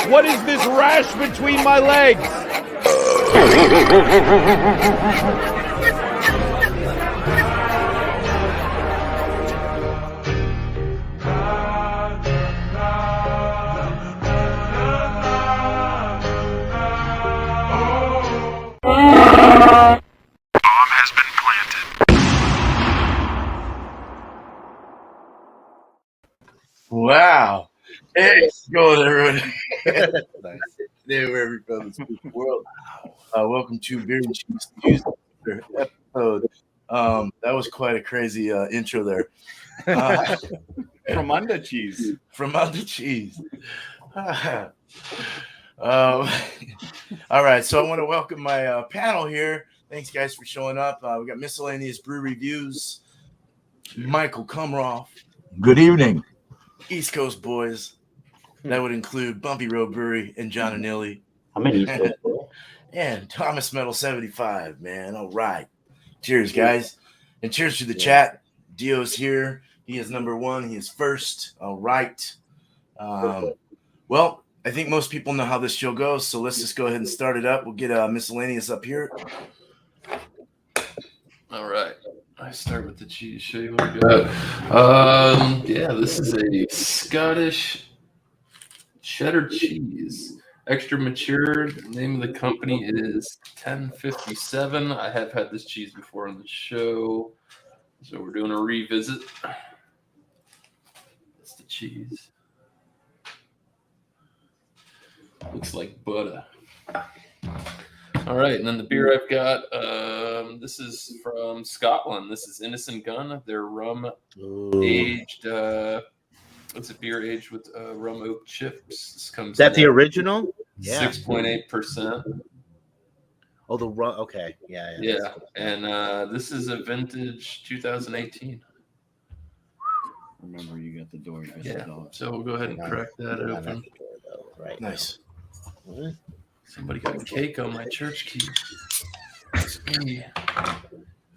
What is this rash between my legs? Wow. Hey, what's going on, everyone? Nice. There, wherever you from the world. Welcome to Beer and Cheese Tuesday episode. That was quite a crazy intro there. From under cheese. From under cheese. All right, so I want to welcome my panel here. Thanks, guys, for showing up. We got Miscellaneous Brew Reviews. Michael Kumroff. Good evening. East Coast boys. That would include Bumpy Brewery and John and Nilly. I'm an East Coast boy. And Thomas Metal 75, man. All right. Cheers, guys. And cheers to the chat. Dio's here. He is number one. He is first. All right. Well, I think most people know how this show goes, so let's just go ahead and start it up. We'll get Miscellaneous up here. All right. I start with the cheese. Show you what we got. Yeah, this is a Scottish cheddar cheese. Extra mature. The name of the company is 1057. I have had this cheese before on the show, so we're doing a revisit. That's the cheese. Looks like butter. All right, and then the beer I've got, this is from Scotland. This is Innocent Gun. They're rum aged. It's a beer aged with rum oak chips. This comes. Is that the original? 6.8%. Oh, the rum. Okay, yeah. Cool. And this is a vintage 2018. Remember, you got the door. So we'll go ahead and crack that open. Right. Nice. Somebody got cake on my church key.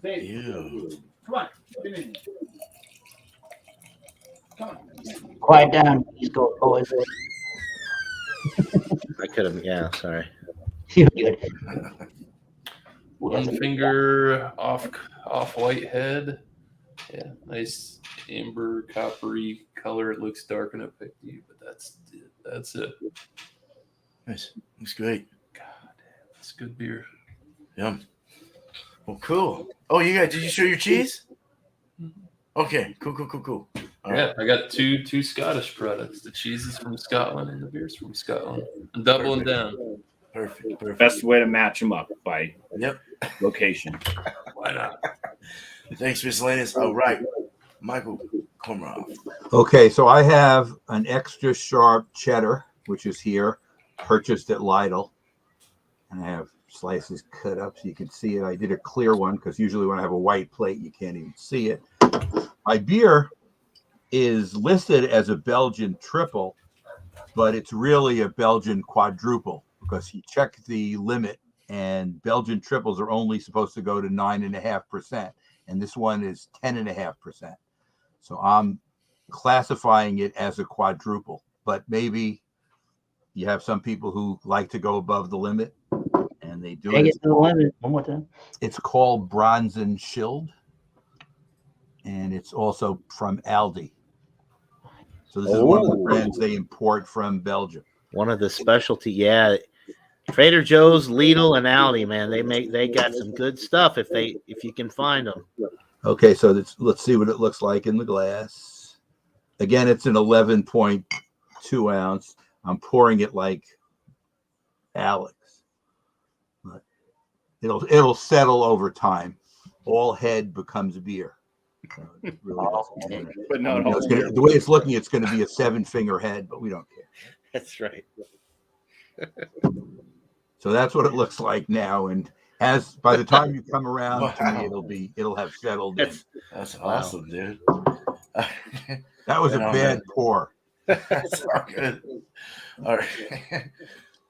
Ew. Come on. Come on. Quiet down, East Coast boys. I could have. Yeah, sorry. You're good. One finger off white head. Yeah, nice amber coppery color. It looks dark in a picture, but that's it. Nice. Looks great. God damn, that's good beer. Yum. Well, cool. Oh, did you show your cheese? Okay, cool. All right. I got two Scottish products. The cheese is from Scotland and the beer's from Scotland. I'm doubling down. Perfect. Best way to match them up by location. Why not? Thanks, Miscellaneous. All right. Michael Kumroff. Okay, so I have an extra sharp cheddar, which is here, purchased at Lidl. And I have slices cut up so you can see it. I did a clear one because usually when I have a white plate, you can't even see it. My beer is listed as a Belgian triple, but it's really a Belgian quadruple because you check the limit and Belgian triples are only supposed to go to 9.5%. And this one is 10.5%. So I'm classifying it as a quadruple, but maybe you have some people who like to go above the limit and they do Take it. it to the limit. One more time. It's called Bronzen Schild, and it's also from Aldi. So this is one of the brands they import from Belgium. One of the specialty, Trader Joe's, Lidl, and Aldi, man, they got some good stuff if you can find them. Okay, so let's see what it looks like in the glass. Again, it's an 11.2 ounce. I'm pouring it like Alex, but it'll settle over time. All head becomes beer. So it really doesn't. But not all. The way it's looking, it's going to be a 7-finger head, but we don't care. That's right. So that's what it looks like now, and as by the time you come around to me, it'll have settled in. That's awesome, dude. That was a bad pour. That's all good.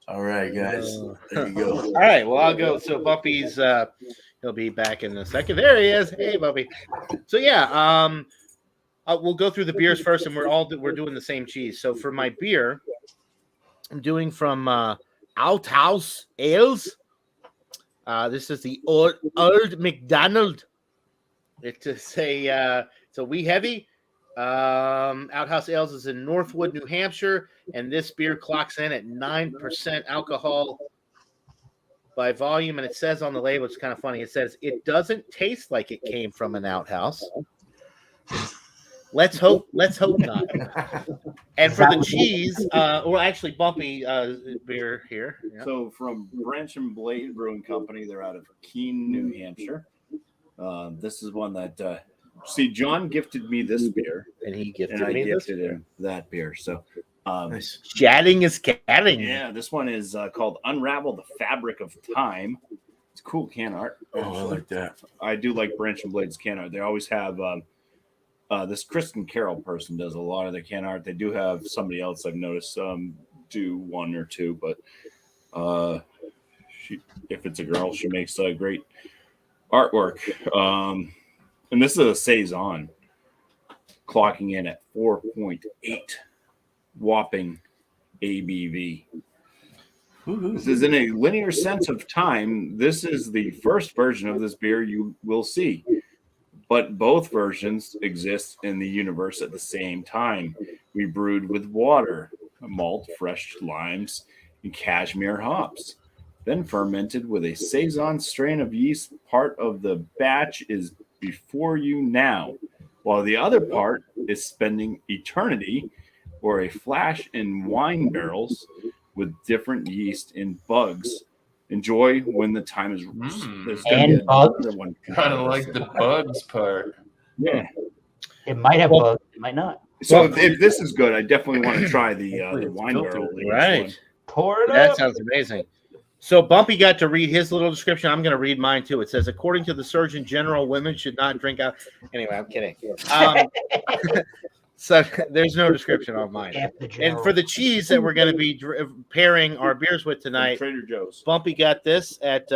All right, guys. There you go. All right, well, I'll go. So Bumpy's, he'll be back in a second. There he is. Hey, Bumpy. So we'll go through the beers first, and we're doing the same cheese. So for my beer, I'm doing from Outhouse Ales. This is the Old McDonald. It's a wee heavy. Outhouse Ales is in Northwood, New Hampshire, and this beer clocks in at 9% alcohol by volume. And it says on the label, it's kind of funny. It says it doesn't taste like it came from an outhouse. Let's hope not. And for the cheese, well, actually, Bumpy beer here. Yeah. So from Branch and Blade Brewing Company, they're out of Keene, New Hampshire. This is one that see, John gifted me this beer, And he gifted and I me this gifted beer. him that beer. So, Nice. Chatting is catting. yeah, this one is called "Unravel the Fabric of Time." It's cool can art. Oh, I like that. I do like Branch and Blade's can art. They always have this Kristen Carroll person does a lot of the can art. They do have somebody else I've noticed do one or two, but she, if it's a girl, she makes great artwork. And this is a saison, clocking in at 4.8 whopping ABV. This is in a linear sense of time. This is the first version of this beer you will see, but both versions exist in the universe at the same time. We brewed with water, malt, fresh limes, and cashmere hops, then fermented with a saison strain of yeast. Part of the batch is before you now, while the other part is spending eternity or a flash in wine barrels with different yeast and bugs. Enjoy when the time is. There's gonna And be bugs? another one. Kind of like the bugs part. Yeah. It might have bugs. It might not. So if this is good, I definitely want to try the wine filtered. barrel. Right. Pour it That up. sounds amazing. So Bumpy got to read his little description. I'm going to read mine too. It says, according to the Surgeon General, women should not drink out. Anyway, I'm kidding. So there's no description on mine. F the And general. for the cheese that we're going to be pairing our beers with tonight, Trader Joe's. Bumpy got this at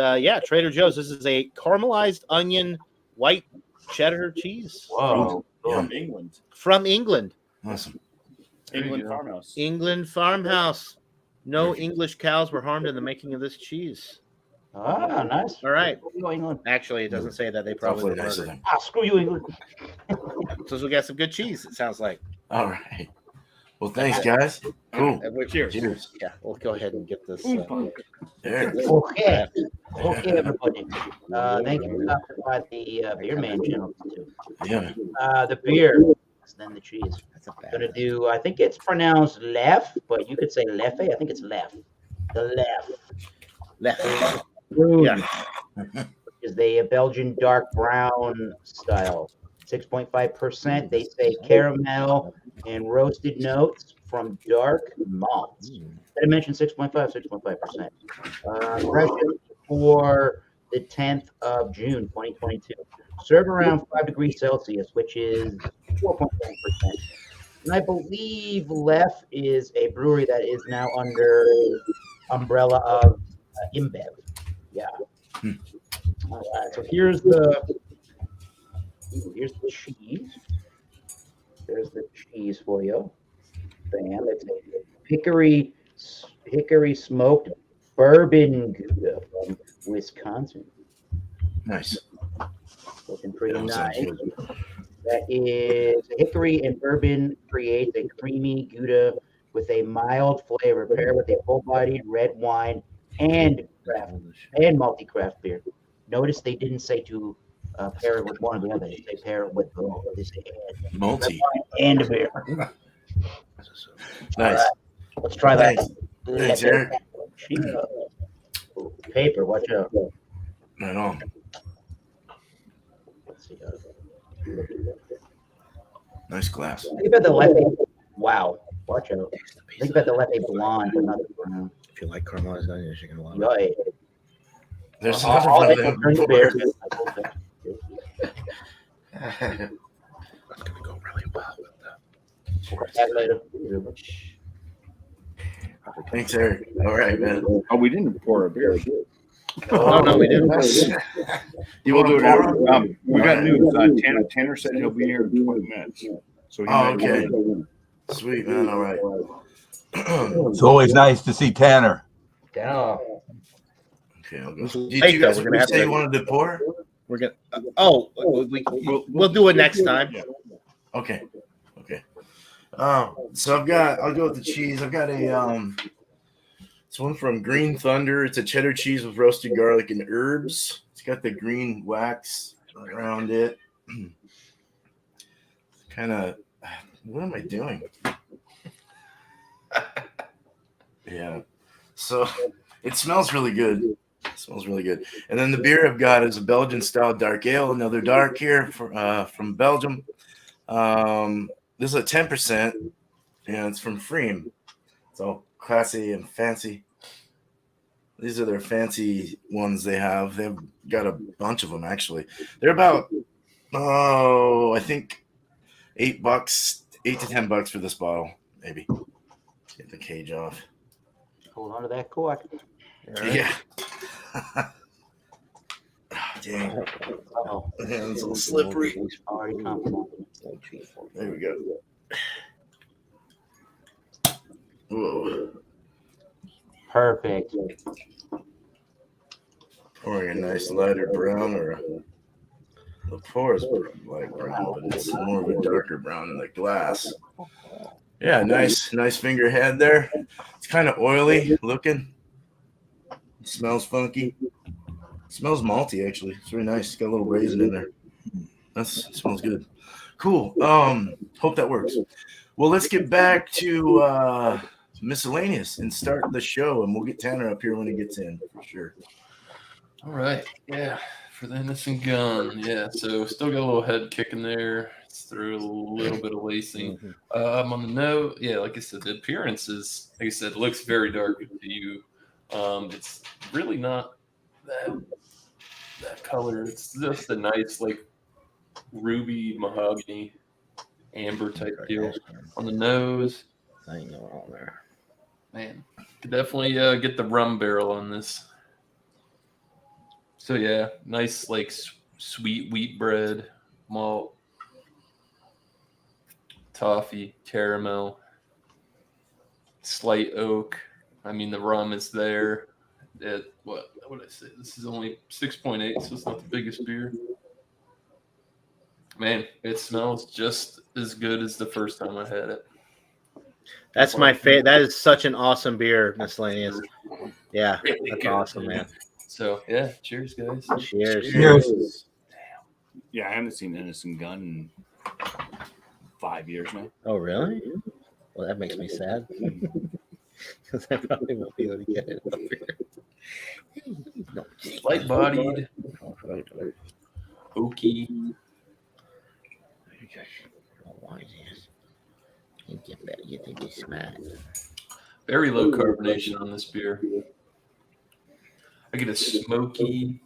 Trader Joe's. This is a caramelized onion white cheddar cheese Whoa. From England. from England. Awesome. There you England go. farmhouse. England farmhouse. No English cows were harmed in the making of this cheese. Ah, nice. All right. Screw you, England. Actually, it doesn't say that. They probably Hopefully were nice of murdered. them. Ah, screw you, England. So we got some good cheese, it sounds like. All right. Well, thanks, guys. Cool. Cheers. Cheers. Yeah, we'll go ahead and get this. There. Okay. Okay, everybody. Thank you for stopping by the Beer Man channel, too. Yeah. The beer, then the cheese. That's a I'm gonna do. I think it's pronounced lef, but you could say lefe. I think it's lef. The lef Brew. Yeah. is the Belgian dark brown style, 6.5%. They say caramel and roasted notes from dark malt. Did I mention 6.5? 6.5%. Impression for the 10th of June, 2022. Serve around 5 degrees Celsius, which is 4.7%. And I believe Lef is a brewery that is now under umbrella of InBev. Yeah. All right. So here's the cheese. There's the cheese for you. Bam. It's a hickory smoked bourbon Gouda from Wisconsin. Nice. Looking pretty That sounds nice. good. That is hickory and bourbon creates a creamy Gouda with a mild flavor paired with a full-bodied red wine and multi-craft beer. Notice they didn't say to pair it with one or the other. They say pair it with both. They say Multi. and a beer. Nice. Let's try that. Thanks, Eric. Paper, watch out. Right on. Let's see. Nice glass. Think about the Leffe. Wow. Watch out. Think about the Leffe blonde, but not the brown. If you like caramelized onions, you're gonna love it. Right. There's All another the one. different beers. That's gonna go really well with that. Back later. Thanks, Eric. All right, man. Oh, we didn't pour a beer. No, we didn't. You will do it pour after. We got news. Tanner said he'll be here in 20 minutes. So he Oh, might okay. want to- Sweet, man. All right. It's always nice to see Tanner. Yeah. Okay, I'll go. It's Did late, you though. guys We're gonna have say to- you wanted to pour? We're gonna. We'll do it next time. Yeah. Okay. So I'll go with the cheese. I've got it's one from Green Thunder. It's a cheddar cheese with roasted garlic and herbs. It's got the green wax around it. Kind of, what am I doing? Yeah. So it smells really good. And then the beer I've got is a Belgian style dark ale, another dark here from Belgium. This is a 10%, and it's from Freem. It's all classy and fancy. These are their fancy ones they have. They've got a bunch of them, actually. They're about, I think $8, $8 to $10 for this bottle, maybe. Get the cage off. Hold on to that cork. Yeah. Dang. Oh, Man, it's a little slippery. already come. There we go. Whoa. Perfect. Pouring a nice lighter brown or the pour is light brown, but it's more of a darker brown in the glass. Yeah, nice finger head there. It's kind of oily looking. It smells funky. It smells malty, actually. It's really nice. It's got a little raisin in there. It smells good. Cool. Hope that works. Well, let's get back to miscellaneous and start the show, and we'll get Tanner up here when he gets in for sure. All right. Yeah. For the innocent gun. Yeah. So still got a little head kicking there. It's through a little bit of lacing. On the note, yeah, like I said, the appearance is, like I said, looks very dark to you. It's really not that color. It's just a nice, like, ruby mahogany amber type deal. On the nose, I ain't no wrong there. man, could definitely get the rum barrel on this. So yeah, nice like sweet wheat bread, malt, toffee, caramel, slight oak. I mean, the rum is there. What would I say? This is only 6.8, so it's not the biggest beer. Man, it smells just as good as the first time I had it. That's my favorite. That is such an awesome beer, Miscellaneous. Yeah, Really that's good, awesome, man. So yeah, cheers, guys. Cheers. Cheers. Yeah, I haven't seen Innocent Gun in 5 years now. Oh, really? Well, that makes me sad. Because I probably won't be able to get it up here. No. Light bodied, oaky. You think he's smart. Very low carbonation on this beer. I get a smoky,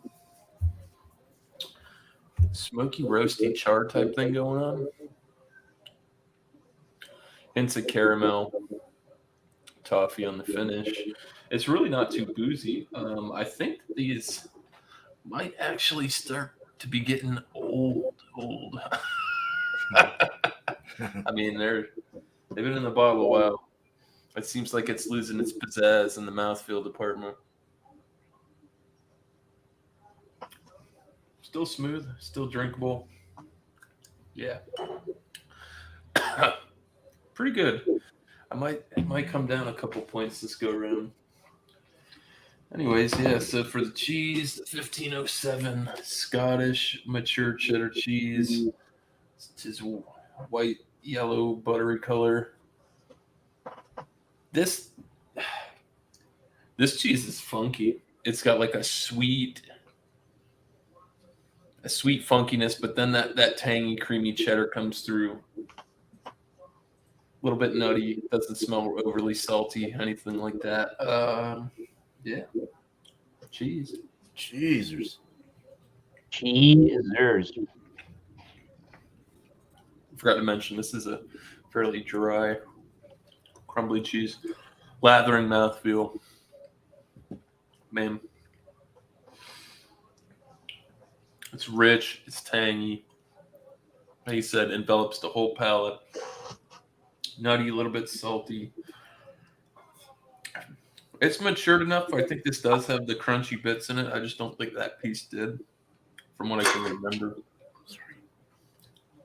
roasty char type thing going on. Hints of caramel, toffee on the finish. It's really not too boozy. I think these might actually start to be getting old. I mean, they've been in the bottle a while. It seems like it's losing its pizzazz in the mouthfeel department. Still smooth, still drinkable. Yeah. Pretty good. It might come down a couple points this go around. Anyways, yeah, so for the cheese, 1507 Scottish mature cheddar cheese. It is white, yellow, buttery color. This cheese is funky. It's got like a sweet funkiness, but then that tangy, creamy cheddar comes through. A little bit nutty. Doesn't smell overly salty, anything like that. Yeah. Cheese. Cheesers. Cheesers. Forgot to mention, this is a fairly dry, crumbly cheese. Lathering mouthfeel. Man. It's rich. It's tangy. Like you said, envelops the whole palate. Nutty, a little bit salty. It's matured enough. I think this does have the crunchy bits in it. I just don't think that piece did, from what I can remember.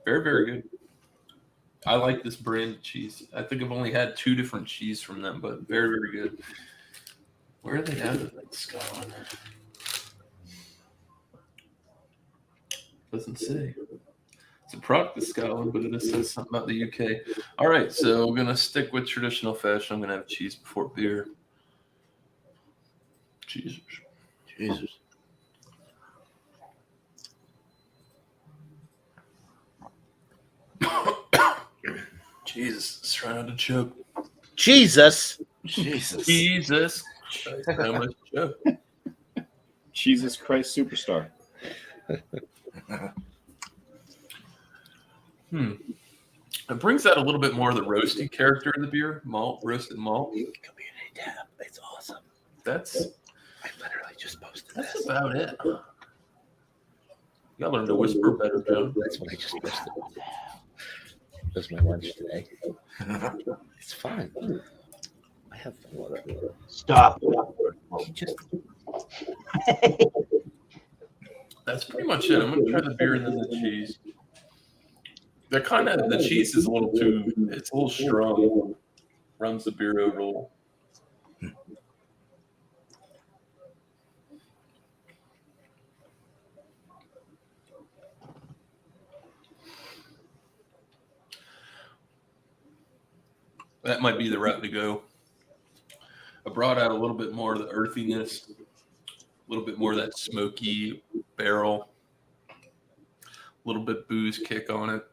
Very, very good. I like this brand of cheese. I think I've only had 2 different cheese from them, but very, very good. Where are they at in Scotland? Doesn't say. It's a product of Scotland, but it just says something about the UK. All right, so we're gonna stick with traditional fashion. I'm gonna have cheese before beer. Jesus. Jesus, trying not to choke. Jesus. Jesus. Christ, I almost choked. Jesus Christ Superstar. It brings out a little bit more of the roasty character of the beer, roasted malt. It could be an A-tab. It's awesome. That's I literally just posted that's this. about it. You gotta learn to whisper better, Joe. That's what I just posted. That was my lunch today. It's fine. I have fun. Stop. He just That's pretty much it. I'm gonna try the beer and then the cheese. The cheese is a little it's a little strong. Runs the beer over a little. That might be the route to go. I brought out a little bit more of the earthiness, a little bit more of that smoky barrel, a little bit booze kick on it.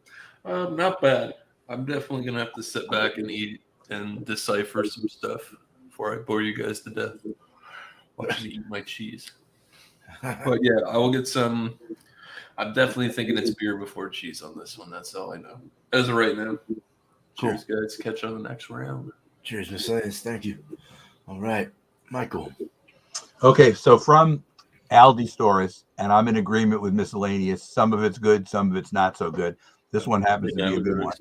Not bad. I'm definitely going to have to sit back and eat and decipher some stuff before I bore you guys to death watching me eat my cheese. But yeah, I will get some. I'm definitely thinking it's beer before cheese on this one. That's all I know. As of right now. Cool. Cheers, guys. Catch you on the next round. Cheers, Miscellaneous. Thank you. All right, Michael. Okay, so from Aldi stores, and I'm in agreement with Miscellaneous. Some of it's good, some of it's not so good. This one happens to be a good one.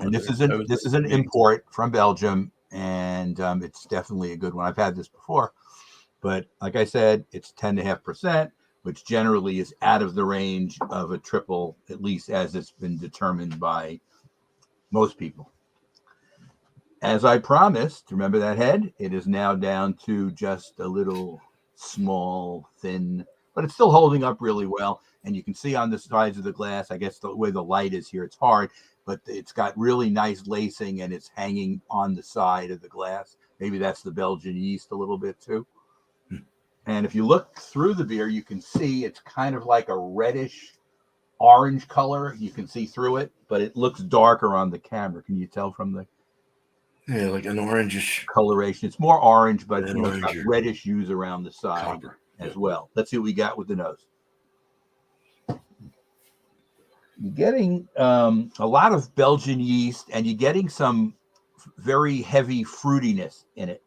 And this is an import from Belgium, and it's definitely a good one. I've had this before, but like I said, it's 10.5%, which generally is out of the range of a triple, at least as it's been determined by most people. As I promised, remember that head? It is now down to just a little small, thin, but it's still holding up really well. And you can see on the sides of the glass, I guess the way the light is here, it's hard, but it's got really nice lacing and it's hanging on the side of the glass. Maybe that's the Belgian yeast a little bit too. And if you look through the beer, you can see it's kind of like a reddish orange color. You can see through it, but it looks darker on the camera. Can you tell from the like an orangish coloration? It's more orange, but An it's got reddish hues around the side copper as well. Let's see what we got with the nose. You're getting a lot of Belgian yeast, and you're getting some very heavy fruitiness in it.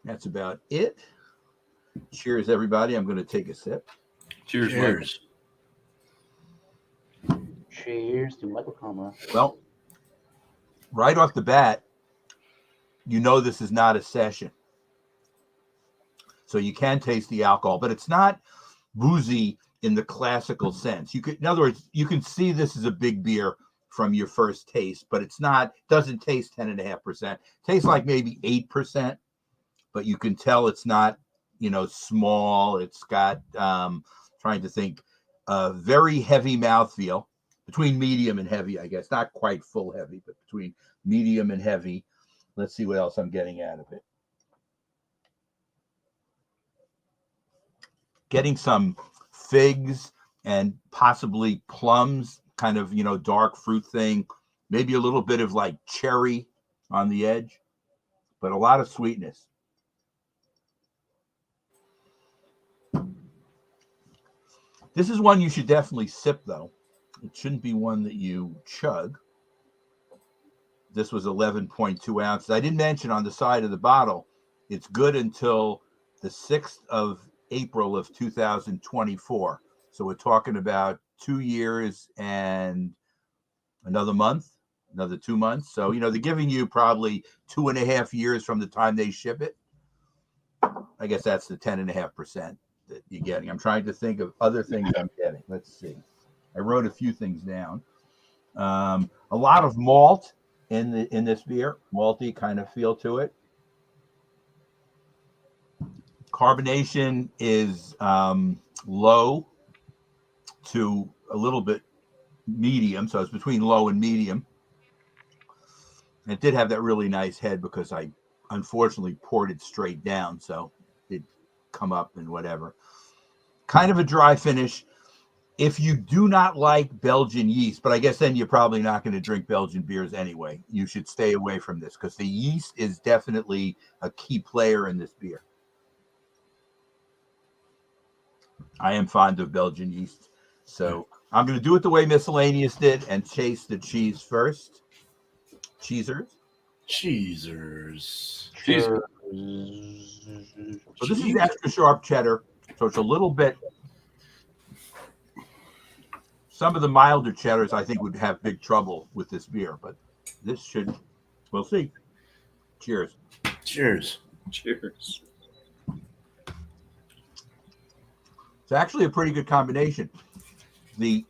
That's about it. Cheers, everybody. I'm going to take a sip. Cheers. Cheers to Michael Kamara. Well, right off the bat, you know this is not a session. So you can taste the alcohol, but it's not boozy in the classical sense. In other words, you can see this is a big beer from your first taste, but doesn't taste 10.5%. Tastes like maybe 8%, but you can tell it's not, small. It's got, trying to think, very heavy mouthfeel, between medium and heavy, I guess. Not quite full heavy, but between medium and heavy. Let's see what else I'm getting out of it. Getting some figs and possibly plums, kind of, dark fruit thing. Maybe a little bit of like cherry on the edge, but a lot of sweetness. This is one you should definitely sip, though. It shouldn't be one that you chug. This was 11.2 ounces. I didn't mention on the side of the bottle, it's good until the 6th of April of 2024. So we're talking about 2 years and another month, another 2 months. So, they're giving you probably 2.5 years from the time they ship it. I guess that's the 10.5% that you're getting. I'm trying to think of other things I'm getting. Let's see. I wrote a few things down. A lot of malt in this beer, malty kind of feel to it. Carbonation is low to a little bit medium, so it's between low and medium. And it did have that really nice head because I unfortunately poured it straight down, so it come up and whatever. Kind of a dry finish. If you do not like Belgian yeast, but I guess then you're probably not going to drink Belgian beers anyway, you should stay away from this because the yeast is definitely a key player in this beer. I am fond of Belgian yeast, so I'm going to do it the way Miscellaneous did and chase the cheese first. Cheesers. Cheeser. So this is extra sharp cheddar, so it's a little bit. Some of the milder cheddars I think would have big trouble with this beer, but this should. We'll see. Cheers. Cheers. Cheers. It's actually a pretty good combination. The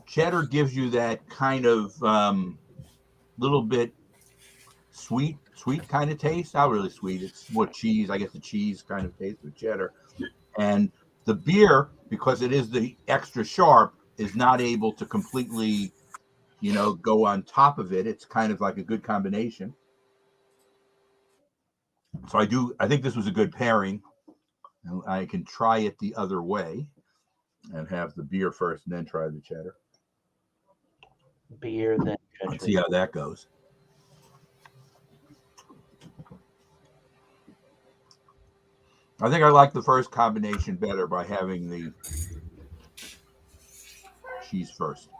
cheddar gives you that kind of little bit sweet kind of taste. Not really sweet. It's more cheese. I guess the cheese kind of taste with cheddar. And the beer, because it is the extra sharp, is not able to completely, go on top of it. It's kind of like a good combination. So I think this was a good pairing. I can try it the other way and have the beer first and then try the cheddar. Beer, then cheddar. Let's see how that goes. I think I like the first combination better by having the cheese first.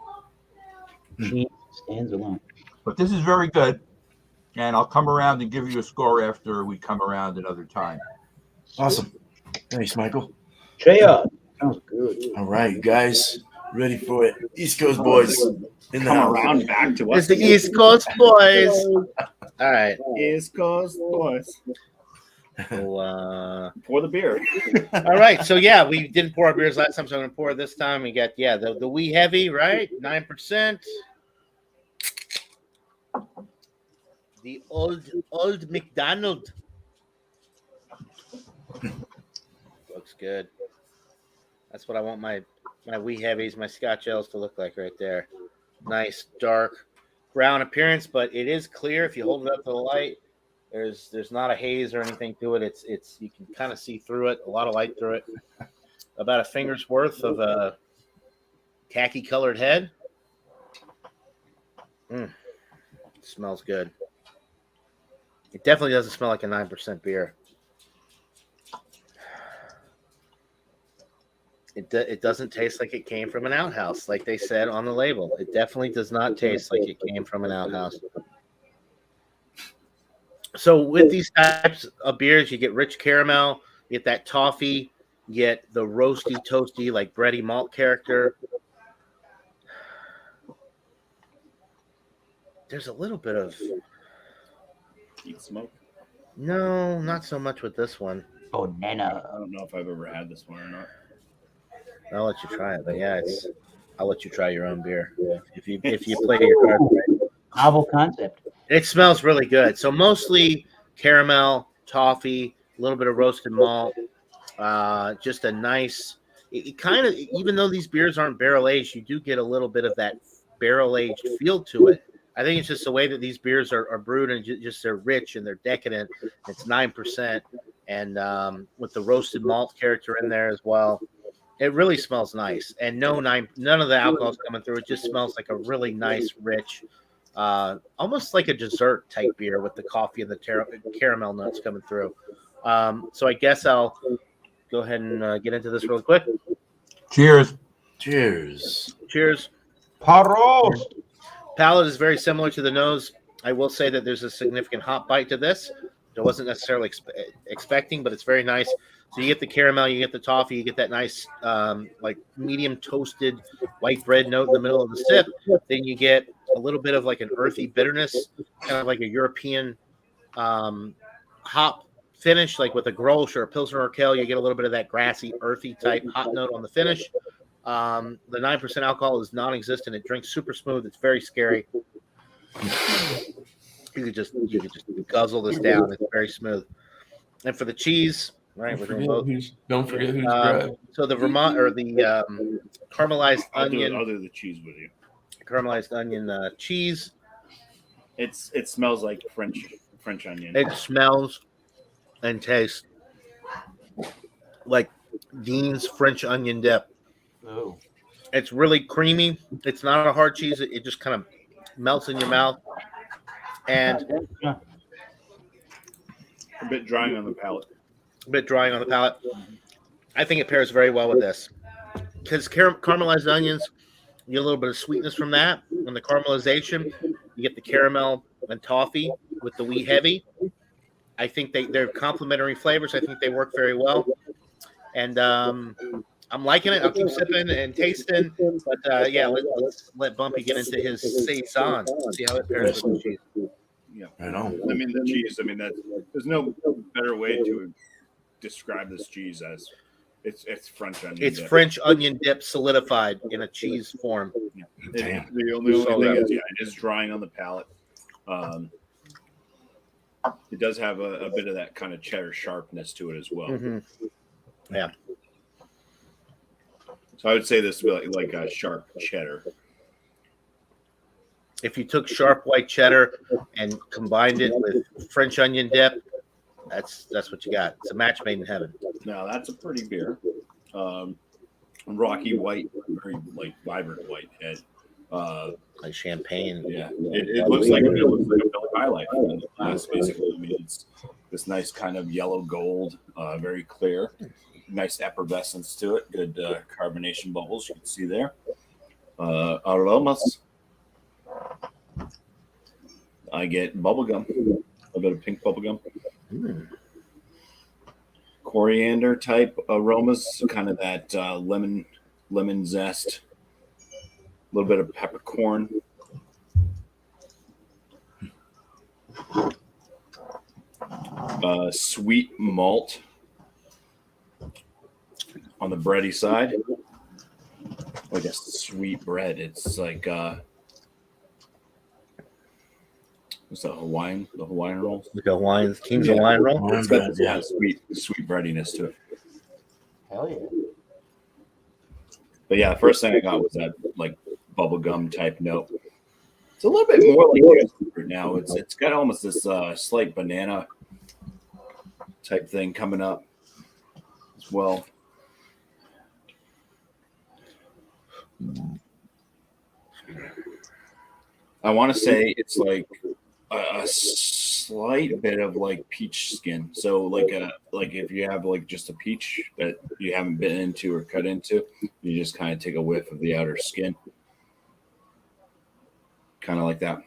Cheese stands alone. But this is very good. And I'll come around and give you a score after we come around another time. Awesome. Thanks, Michael. Chadeo. Sounds good. All right, you guys, ready for it? East Coast boys in the Come house. around back to us. It's the East Coast boys. All right. East Coast boys. So, Pour the beer. all right. So yeah, we didn't pour our beers last time, so I'm gonna pour this time. We got the wee heavy, right? 9%. The old McDonald. Looks good. That's what I want my wee heavies, my Scotch ales to look like right there. Nice dark brown appearance, but it is clear if you hold it up to the light. There's not a haze or anything to it. It's you can kind of see through it, a lot of light through it. About a finger's worth of a khaki colored head. Smells good. It definitely doesn't smell like a 9% beer. It doesn't taste like it came from an outhouse, like they said on the label. It definitely does not taste like it came from an outhouse. So with these types of beers, you get rich caramel, you get that toffee, you get the roasty, toasty, like bready malt character. There's a little bit of Smoke. no, not so much with this one. Oh, Nana. I don't know if I've ever had this one or not. I'll let you try it, but yeah, I'll let you try your own beer if you play your cards right. Novel concept. It smells really good. So mostly caramel, toffee, a little bit of roasted malt, just a nice. It kind of, even though these beers aren't barrel aged, you do get a little bit of that barrel aged feel to it. I think it's just the way that these beers are brewed and just they're rich and they're decadent. It's 9%, and with the roasted malt character in there as well, it really smells nice. And none of the alcohol's coming through. It just smells like a really nice, rich, almost like a dessert type beer with the coffee and the caramel notes coming through. So I guess I'll go ahead and get into this really quick. Cheers. Cheers. Cheers. Paros. Palate is very similar to the nose. I will say that there's a significant hop bite to this. I wasn't necessarily expecting, but it's very nice. So you get the caramel, you get the toffee, you get that nice like medium toasted white bread note in the middle of the sip. Then you get a little bit of like an earthy bitterness, kind of like a European hop finish, like with a Grolsch or a Pilsner Urquell. You get a little bit of that grassy, earthy type hop note on the finish. The 9% alcohol is non-existent. It drinks super smooth. It's very scary. You could just guzzle this down. It's very smooth. And for the cheese, right? Don't forget who's driving. So the Vermont or the caramelized I'll onion, do the cheese with you. caramelized onion cheese. It smells like French onion. It smells and tastes like Dean's French onion dip. Oh, It's really creamy. It's not a hard cheese. It just kind of melts in your mouth. And yeah. A bit drying on the palate. a bit drying on the palate. I think it pairs very well with this because caramelized onions, you get a little bit of sweetness from that. And the caramelization, you get the caramel and toffee with the wee heavy. I think they're complementary flavors. I think they work very well. And I'm liking it. I'll keep sipping and tasting. But yeah, let's let Bumpy get into his saison. See how it pairs with the cheese. Yeah, Right on. I mean the cheese. I mean there's no better way to describe this cheese as it's French onion. It's dip. French onion dip solidified in a cheese form. Damn. The only thing is, it is drying on the palate. It does have a bit of that kind of cheddar sharpness to it as well. Mm-hmm. Yeah. So I would say this would be like a sharp cheddar. If you took sharp white cheddar and combined it with French onion dip, that's what you got. It's a match made in heaven. Now that's a pretty beer. Rocky white, very like vibrant white head. Like champagne. Yeah, it looks like a Miller High Life in the glass, basically. I mean, it's this nice kind of yellow gold, very clear, nice effervescence to it. Good carbonation bubbles you can see there. Aromas. I get bubblegum, a bit of pink bubblegum. Coriander type aromas, kind of that lemon zest, a little bit of peppercorn. Sweet malt on the bready side, like a sweet bread. It's like what's that the Hawaiian rolls? Like a Hawaiian King's Hawaiian roll. It's got this sweet breadiness to it. hell yeah. But yeah, the first thing I got was that like bubblegum type note. It's a little bit more like juice fruit now. It's got almost this slight banana type thing coming up as well. I want to say it's like a slight bit of like peach skin. So like if you have like just a peach that you haven't bitten into or cut into, you just kind of take a whiff of the outer skin. Kind of like that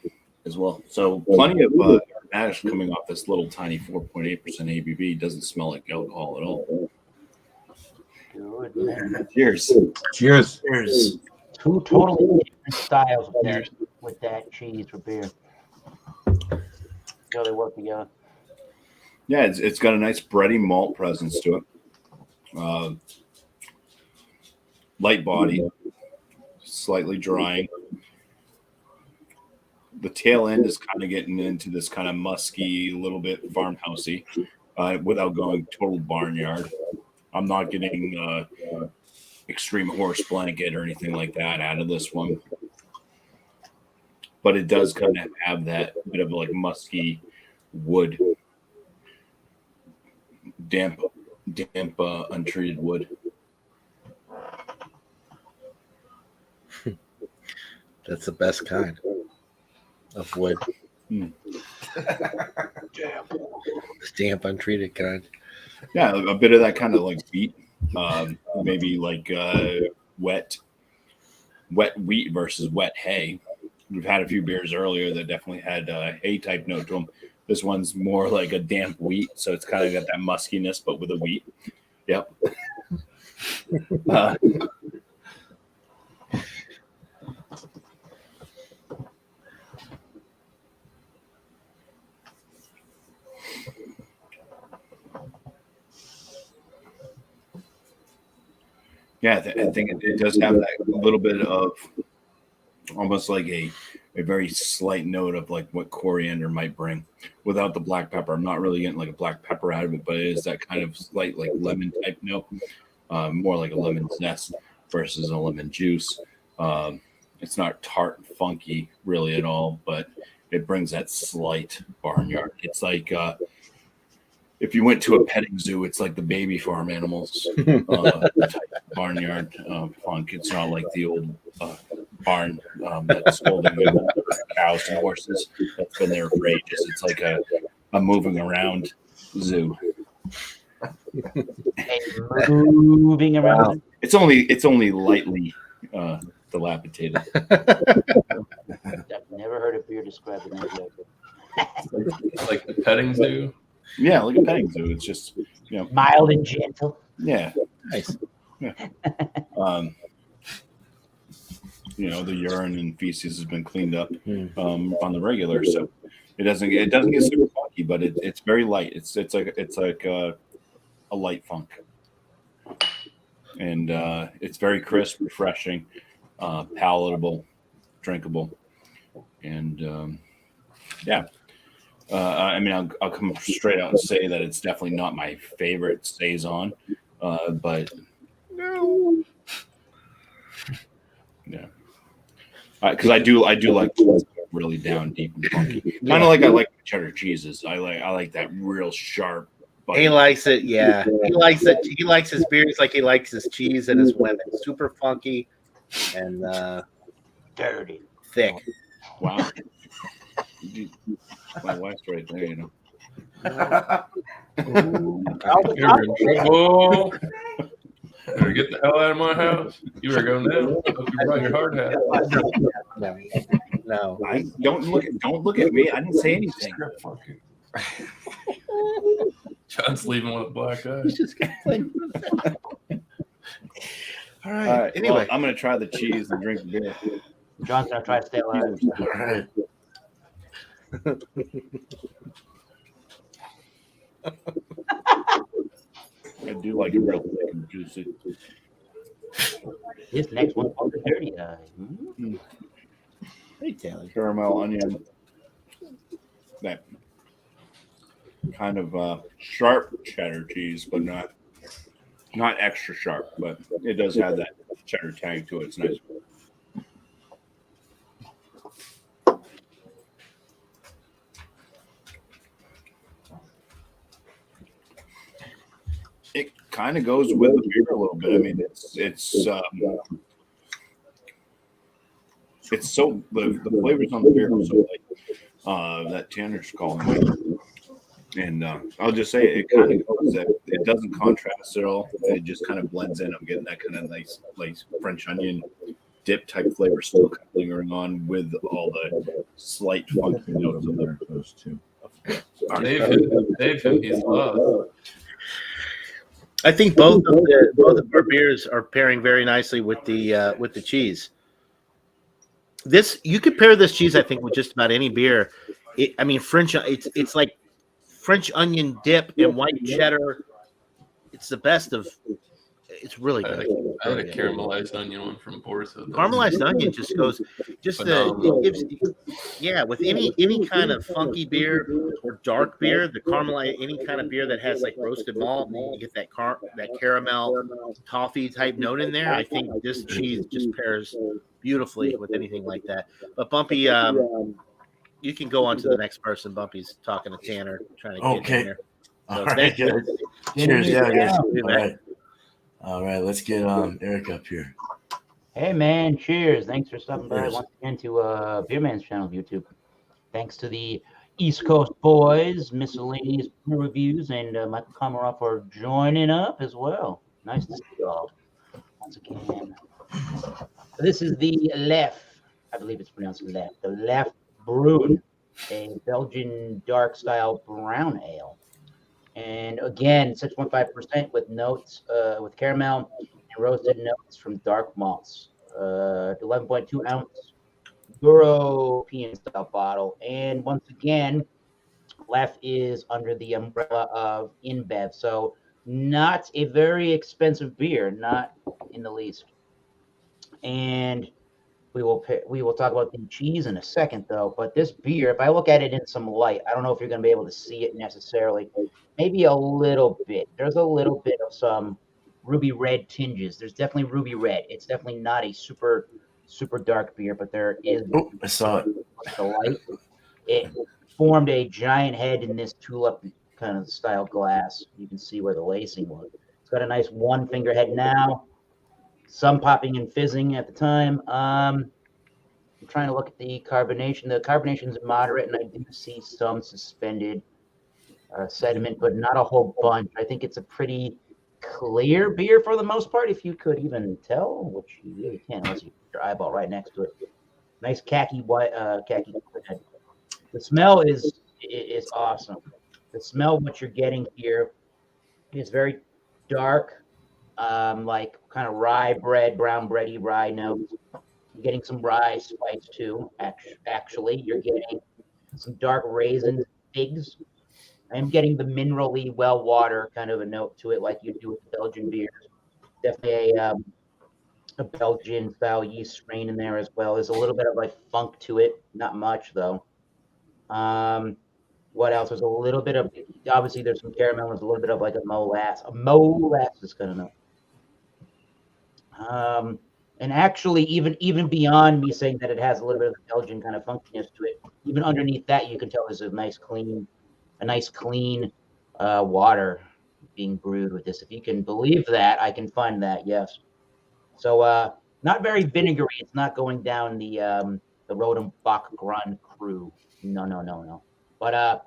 as well. So plenty of ash coming off this little tiny 4.8% ABV. Doesn't smell like alcohol at all. Good, man. Cheers. Cheers. Cheers. Two totally different styles with that cheese for beer. So they work together. Yeah, it's got a nice bready malt presence to it. Light body, slightly drying. The tail end is kind of getting into this kind of musky, little bit farmhousey, without going total barnyard. I'm not getting extreme horse blanket or anything like that out of this one, but it does kind of have that bit of like musky wood, damp, untreated wood. That's the best kind of wood. Damp, untreated kind. Yeah, a bit of that kind of like beet, maybe like wet wheat versus wet hay. We've had a few beers earlier that definitely had hay type note to them. This one's more like a damp wheat, so it's kind of got that muskiness, but with a wheat. Yep. Yeah, I think it does have that little bit of almost like a very slight note of like what coriander might bring without the black pepper. I'm not really getting like a black pepper out of it, but it is that kind of slight like lemon type note, more like a lemon zest versus a lemon juice. It's not tart and funky really at all, but it brings that slight barnyard. It's like if you went to a petting zoo, it's like the baby farm animals type barnyard funk. It's not like the old barn that's holding cows and horses that's been there for ages. It's like a moving around zoo. Moving around. It's only lightly dilapidated. I've never heard a beer described in that way. Like the petting zoo. Yeah, like a petting zoo. It's just Mild and gentle. yeah. Nice. Yeah. The urine and feces has been cleaned up on the regular, so it doesn't get super funky, but it's very light. It's like a light funk, and it's very crisp, refreshing, palatable, drinkable, and yeah. I mean, I'll come straight out and say that it's definitely not my favorite saison, but no, yeah, because I do like really down deep and funky, kind of like I like cheddar cheeses. I like that real sharp. Bite. He likes it, yeah. He likes it. He likes his beers like he likes his cheese and his women. Super funky and Dirty. thick. Wow. My wife's right there, You're in trouble. Better get the hell out of my house. You better go now. Hope you brought your hard hat. No. I don't look at me. I didn't say anything. John's leaving with a black eye. All All right. right. Anyway, Well, I'm gonna try the cheese and drink the beer. John's gonna try to stay alive. All right. I do like it real thick and juicy. This next one's on the dirty eye. hey Taylor. Caramel, onion, that kind of sharp cheddar cheese, but not extra sharp. But it does have that cheddar tang to it. It's nice. It kind of goes with the beer a little bit. I mean, it's so the flavors on the beer are so light that Tanner's calling me. And I'll just say it kind of goes that it doesn't contrast at all. It just kind of blends in. I'm getting that kind of nice French onion dip type flavor still kind of lingering on with all the slight funky notes of there. Those two. Dave hit his love. I think both of our beers are pairing very nicely with the cheese. This you could pair this cheese, I think, with just about any beer. French. It's like French onion dip and white cheddar. It's the best of. It's really good. I had a caramelized onion one from Porto. Caramelized onion just goes with any kind of funky beer or dark beer, the caramelized any kind of beer that has like roasted malt, and you get that caramel toffee type note in there. I think this cheese just pairs beautifully with anything like that. But Bumpy, you can go on to the next person. Bumpy's talking to Tanner, trying to get in there. So All right, good. Cheers, yeah. All right, let's get Eric up here. Hey man, cheers! Thanks for stopping by once again to Beer Man's channel of YouTube. Thanks to the East Coast boys, Miscellaneous Brew Reviews, and Michael Komarov for joining up as well. Nice to see you all once again. This is the Lef, I believe it's pronounced Lef, the Lef Brew, a Belgian dark style brown ale. And again, 6.5% with notes, with caramel and roasted notes from dark malts. 11.2 ounce European style bottle. And once again, Lef is under the umbrella of InBev. So Not a very expensive beer, not in the least. And we will talk about the cheese in a second, though. But this beer, if I look at it in some light, I don't know if you're going to be able to see it necessarily. Maybe a little bit. There's a little bit of some ruby red tinges. There's definitely ruby red. It's definitely not a super dark beer, but there is Oh, I saw it. the light. It formed a giant head in this tulip kind of style glass. You can see where the lacing was. It's got a nice one finger head now. Some popping and fizzing at the time. I'm trying to look at the carbonation. The carbonation is moderate, and I do see some suspended sediment, but not a whole bunch. I think it's a pretty clear beer for the most part, if you could even tell, which you really can't unless you put your eyeball right next to it. Nice khaki white, khaki head. The smell is awesome. The smell, what you're getting here, is very dark, like kind of rye bread, brown bready rye notes. You're getting some rye spice too. Actually, you're getting some dark raisins, figs. I'm getting the minerally well water kind of a note to it, like you do with the Belgian beers. Definitely a Belgian style yeast strain in there as well. There's a little bit of like funk to it, not much though. What else? There's a little bit of, obviously there's some caramel. There's a little bit of like a molasses kind of note. And actually, even beyond me saying that it has a little bit of the Belgian kind of funkiness to it, even underneath that, you can tell there's a nice clean water being brewed with this. If you can believe that, I can find that. Yes. So not very vinegary. It's not going down the Rodenbach Grund crew. No. But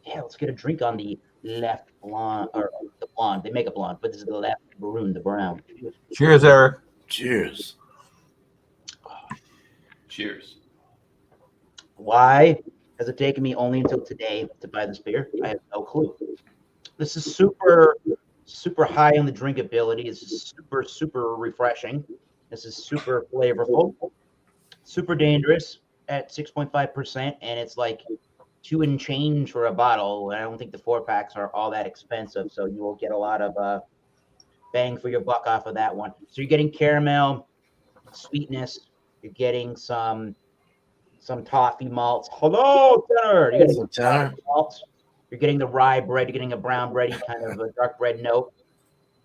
yeah, let's get a drink on the left blonde or the blonde. They make a blonde, but this is the left maroon, the brown. Cheers, Eric. Cheers. Cheers. Why has it taken me only until today to buy this beer? I have no clue. This is super high on the drinkability. This is super refreshing. This is super flavorful, super dangerous at 6.5%, and it's like $2 and change for a bottle. I don't think the 4-packs are all that expensive, so you will get a lot of bang for your buck off of that one. So you're getting caramel, sweetness. You're getting some toffee malts. Hello, Tanner. You're getting Tanner. malts. You're getting the rye bread. You're getting a brown bready kind of a dark bread note.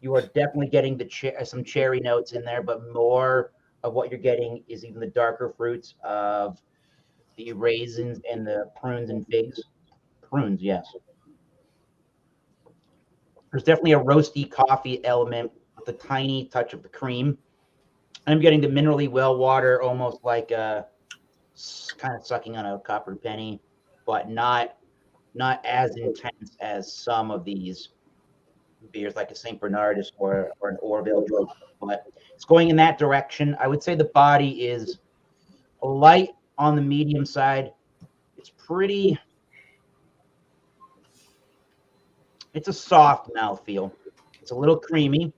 You are definitely getting some cherry notes in there, but more of what you're getting is even the darker fruits of the raisins and the prunes and figs. Prunes, yes. There's definitely a roasty coffee element with a tiny touch of the cream. I'm getting the minerally well water, almost like kind of sucking on a copper penny, but not as intense as some of these beers like a St. Bernardus or an Orville, but it's going in that direction. I would say the body is light on the medium side. It's a soft mouthfeel. It's a little creamy.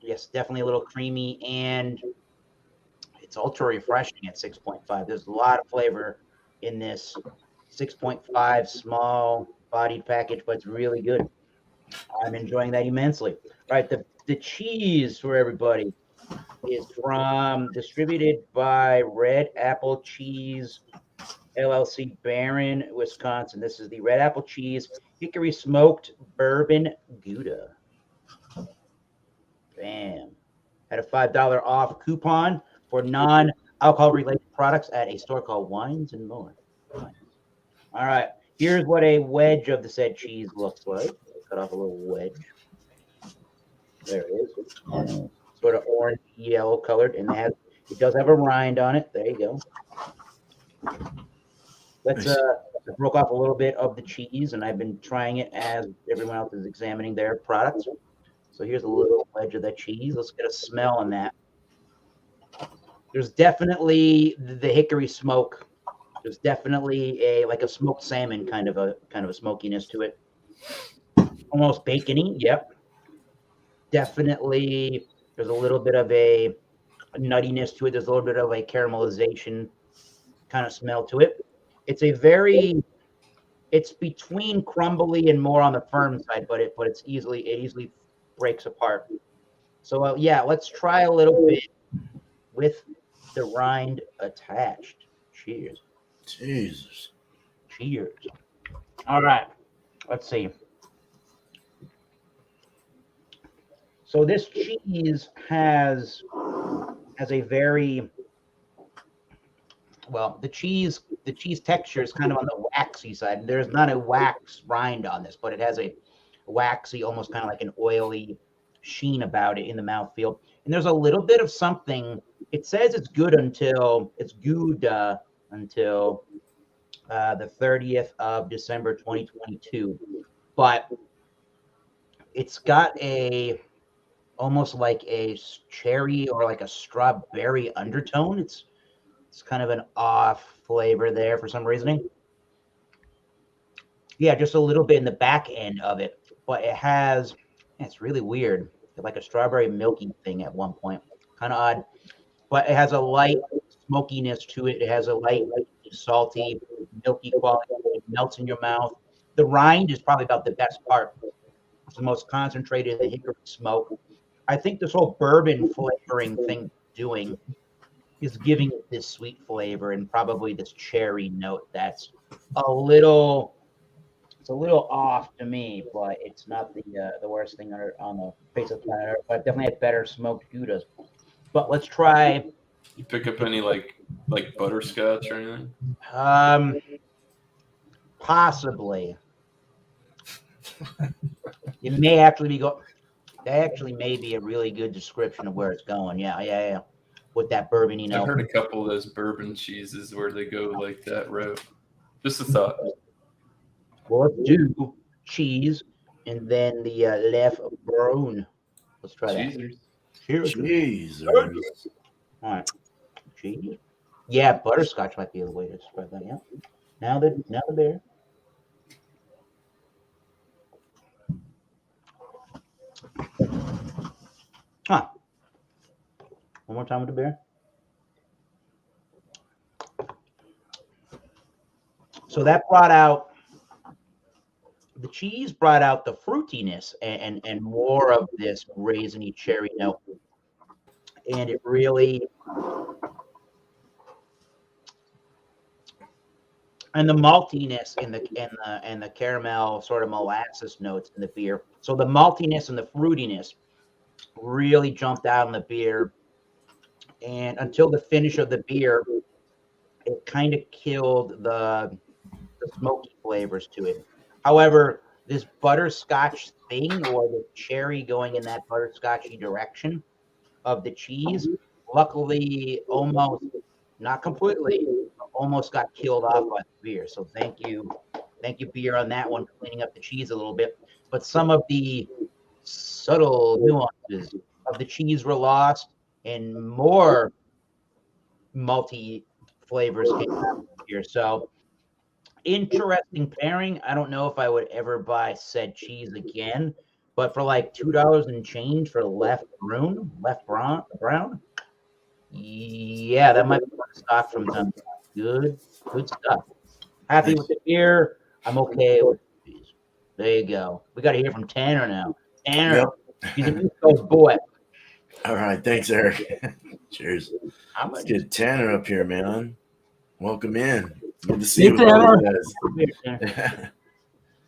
Yes, definitely a little creamy, and it's ultra refreshing at 6.5. There's a lot of flavor in this 6.5 small bodied package, but it's really good. I'm enjoying that immensely. All right, the cheese for everybody is distributed by Red Apple Cheese LLC, Barron, Wisconsin. This is the Red Apple Cheese Hickory Smoked Bourbon Gouda. Bam. Had a $5 off coupon for non-alcohol related products at a store called Wines and More. All right, here's what a wedge of the said cheese looks like. Cut off a little wedge. There it is. Sort of orange, yellow colored, and it does have a rind on it. There you go. Let's I broke off a little bit of the cheese, and I've been trying it as everyone else is examining their products. So here's a little wedge of that cheese. Let's get a smell on that. There's definitely the hickory smoke. There's definitely a smoked salmon kind of a smokiness to it. Almost bacony. Yep. Definitely. There's a little bit of a nuttiness to it. There's a little bit of a caramelization kind of smell to it. It's a very It's between crumbly and more on the firm side, but it easily breaks apart. So yeah, let's try a little bit with the rind attached. Cheers. Jesus. Cheers. All right. Let's see. So this cheese has a very well, the cheese texture is kind of on the waxy side. There's not a wax rind on this, but it has a waxy, almost kind of like an oily sheen about it in the mouthfeel. And there's a little bit of something. It says it's good until the 30th of December 2022, but it's got a almost like a cherry or like a strawberry undertone. It's kind of an off flavor there for some reason. Yeah, just a little bit in the back end of it, but it's really weird. Like a strawberry milky thing at one point. Kind of odd, but it has a light smokiness to it. It has a light, salty, milky quality. It melts in your mouth. The rind is probably about the best part. It's the most concentrated in the hickory smoke. I think this whole bourbon flavoring thing doing is giving it this sweet flavor and probably this cherry note that's a little off to me, but it's not the worst thing on the face of the planet Earth. But definitely have better smoked Goudas. But let's try. You pick up any like butterscotch or anything? Possibly. It may actually that actually may be a really good description of where it's going. Yeah. With that bourbon, I've heard a couple of those bourbon cheeses where they go like that route. Just a thought. Well, let's do cheese and then the left brown. Let's try that. Cheers. All right. Cheese. Yeah, butterscotch might be the way to describe that. Yeah. Now the beer. Huh. One more time with the beer. So that brought out the cheese, brought out the fruitiness and more of this raisiny cherry note, and it really and the maltiness and the caramel sort of molasses notes in the beer. So the maltiness and the fruitiness really jumped out in the beer, and until the finish of the beer, it kind of killed the smoky flavors to it. However, this butterscotch thing or the cherry going in that butterscotchy direction of the cheese, luckily, almost not completely, almost got killed off by the beer. So thank you, beer, on that one, cleaning up the cheese a little bit. But some of the subtle nuances of the cheese were lost, and more multi flavors came out here. So interesting pairing. I don't know if I would ever buy said cheese again, but for like $2 and change for left brown, yeah, that might be stock from them. Good stuff. Happy with the beer. I'm okay with these. There you go. We got to hear from Tanner now. Tanner, he's an East Coast boy. All right, thanks, Eric. Cheers. Let's get Tanner up here, man. Welcome in. Good to see you, guys.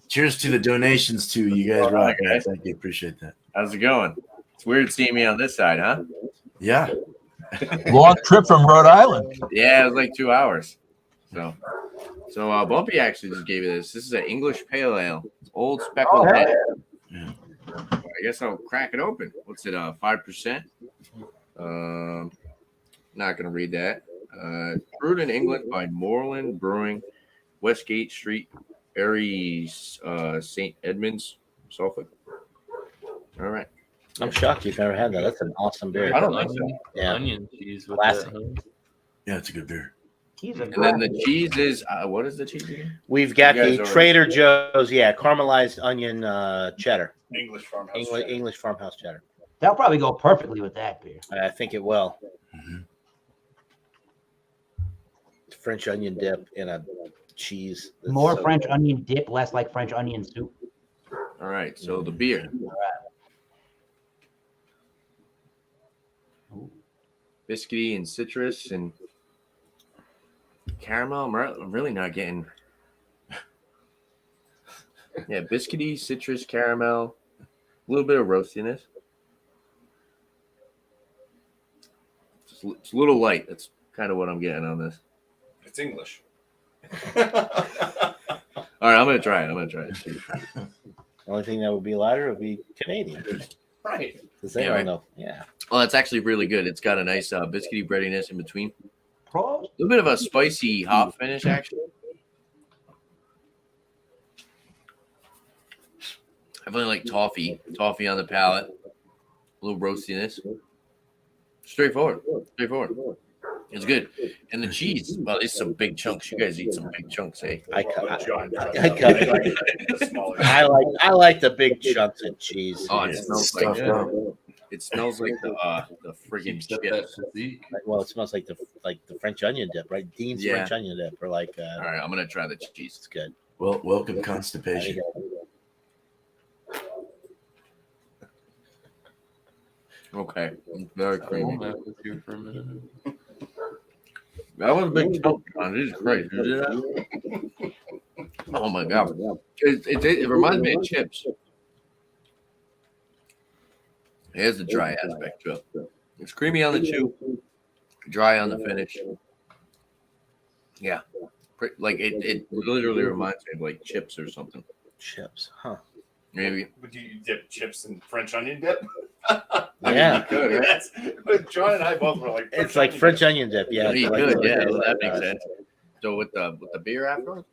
Cheers to the donations too. You guys rock, man. Thank you. Appreciate that. How's it going? It's weird seeing me on this side, huh? Yeah. Long trip from Rhode Island. Yeah, it was like 2 hours. So Bumpy actually just gave me this. This is an English pale ale. It's old speckled head. Yeah. I guess I'll crack it open. What's it? 5%. Not gonna read that. Brewed in England by Moreland Brewing, Westgate Street, Erie, St. Edmunds, Suffolk. All right. I'm shocked you've never had that. That's an awesome beer. I don't like that. Yeah. Onion cheese with Classic. that. Yeah, it's a good beer. And then the cheese is what is the cheese again? We've got You guys the already- Trader Joe's, caramelized onion cheddar. English farmhouse. English farmhouse cheddar. That'll probably go perfectly with that beer. I think it will. Mhm. French onion dip in a cheese. It's More so French good. onion dip, less like French onion soup. All right, so the beer. Biscuity and citrus and caramel. I'm really not getting. Yeah, biscuity, citrus, caramel, a little bit of roastiness. It's a little light. That's kind of what I'm getting on this. It's English. All right, I'm gonna try it. The only thing that would be lighter would be Canadian. Right. Because they Yeah, don't right. know. Yeah. Well, it's actually really good. It's got a nice biscuity breadiness in between. Prost. A little bit of a spicy hop finish, actually. Definitely like toffee on the palate. A little roastiness. Straightforward. It's good. And the cheese, well, it's some big chunks. You guys eat some big chunks, eh? I cut. Smaller. I like the big chunks of cheese. Oh, it Yeah, smells like stuffed up. it smells like the friggin' Keeps up that chips. physique. Well, it smells like the French onion dip, right? Dean's Yeah. French onion dip, or like All right, I'm gonna try the cheese. it's good. Well, welcome constipation. Okay, it's very creamy. I'll have with you for a minute. That was a big chunk, John. Jesus Christ. You did that? Oh my god. It reminds me of chips. Here's the dry aspect to it. It's creamy on the chew, dry on the finish. Yeah. Like it literally reminds me of like chips or something. Chips, huh? Maybe. Would you dip chips in French onion dip? Yeah. You could, right? That's, but John and I both were like, It's like French onion dip. Yeah. You it's like- could, yeah, well, that makes sense. So with the beer afterwards?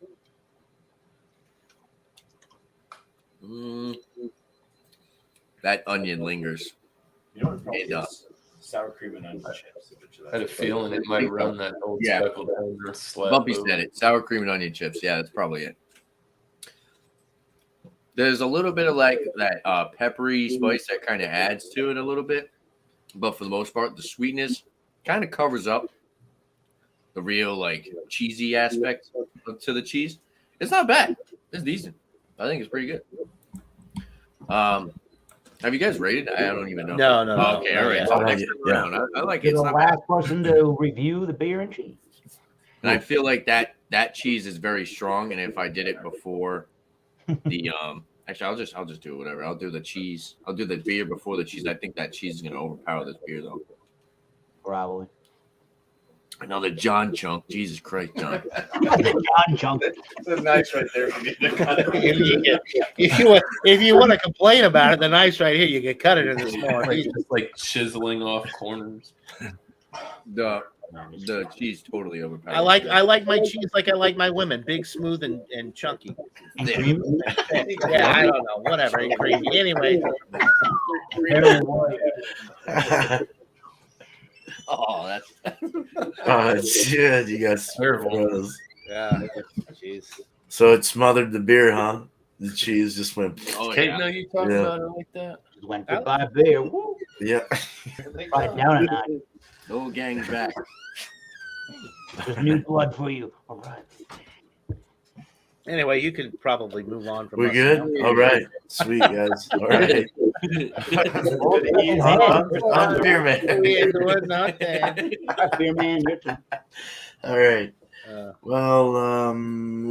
That onion lingers. You know what probably It does. is? Sour cream and onion chips. I had a feeling it might run that old Yeah. speckled or slap. Bumpy over. said it. Sour cream and onion chips. Yeah, that's probably it. There's a little bit of like that peppery spice that kind of adds to it a little bit. But for the most part, the sweetness kind of covers up the real like cheesy aspect to the cheese. It's not bad. It's decent. I think it's pretty good. Have you guys rated? I don't even know. No. Oh, okay, all right. Yeah. So next time around, I like it. You're It's the not bad. last person to review the beer and cheese. And I feel like that cheese is very strong. And if I did it before the actually I'll just do whatever. I'll do the cheese. I'll do the beer before the cheese. I think that cheese is gonna overpower this beer though. Probably. Another John chunk. Jesus Christ, John. John Chunk. It's nice right there for me to cut it. if you want to complain about it, the knife right here, you can cut it in the small Like, pieces. just like chiseling off corners. The cheese totally overpowered. I like my cheese like I like my women, big, smooth, and chunky. And Yeah. cream. Yeah, I don't know, whatever, and creamy. Anyway, Very well. Oh, that's Oh shit, you guys Terrible. yeah, jeez. So it smothered the beer, huh? The cheese just went. oh Kate, yeah. know you talk Yeah. about it like that? Just went to buy a beer. Woo. Yeah. Right down a notch. No gang's back. There's new blood for you. All right. Anyway, you can probably move on from We us good? now. All right. Sweet guys. All right. I'm the beer man. We ain't doing nothing. Beer man, your turn. All right. Uh, Well,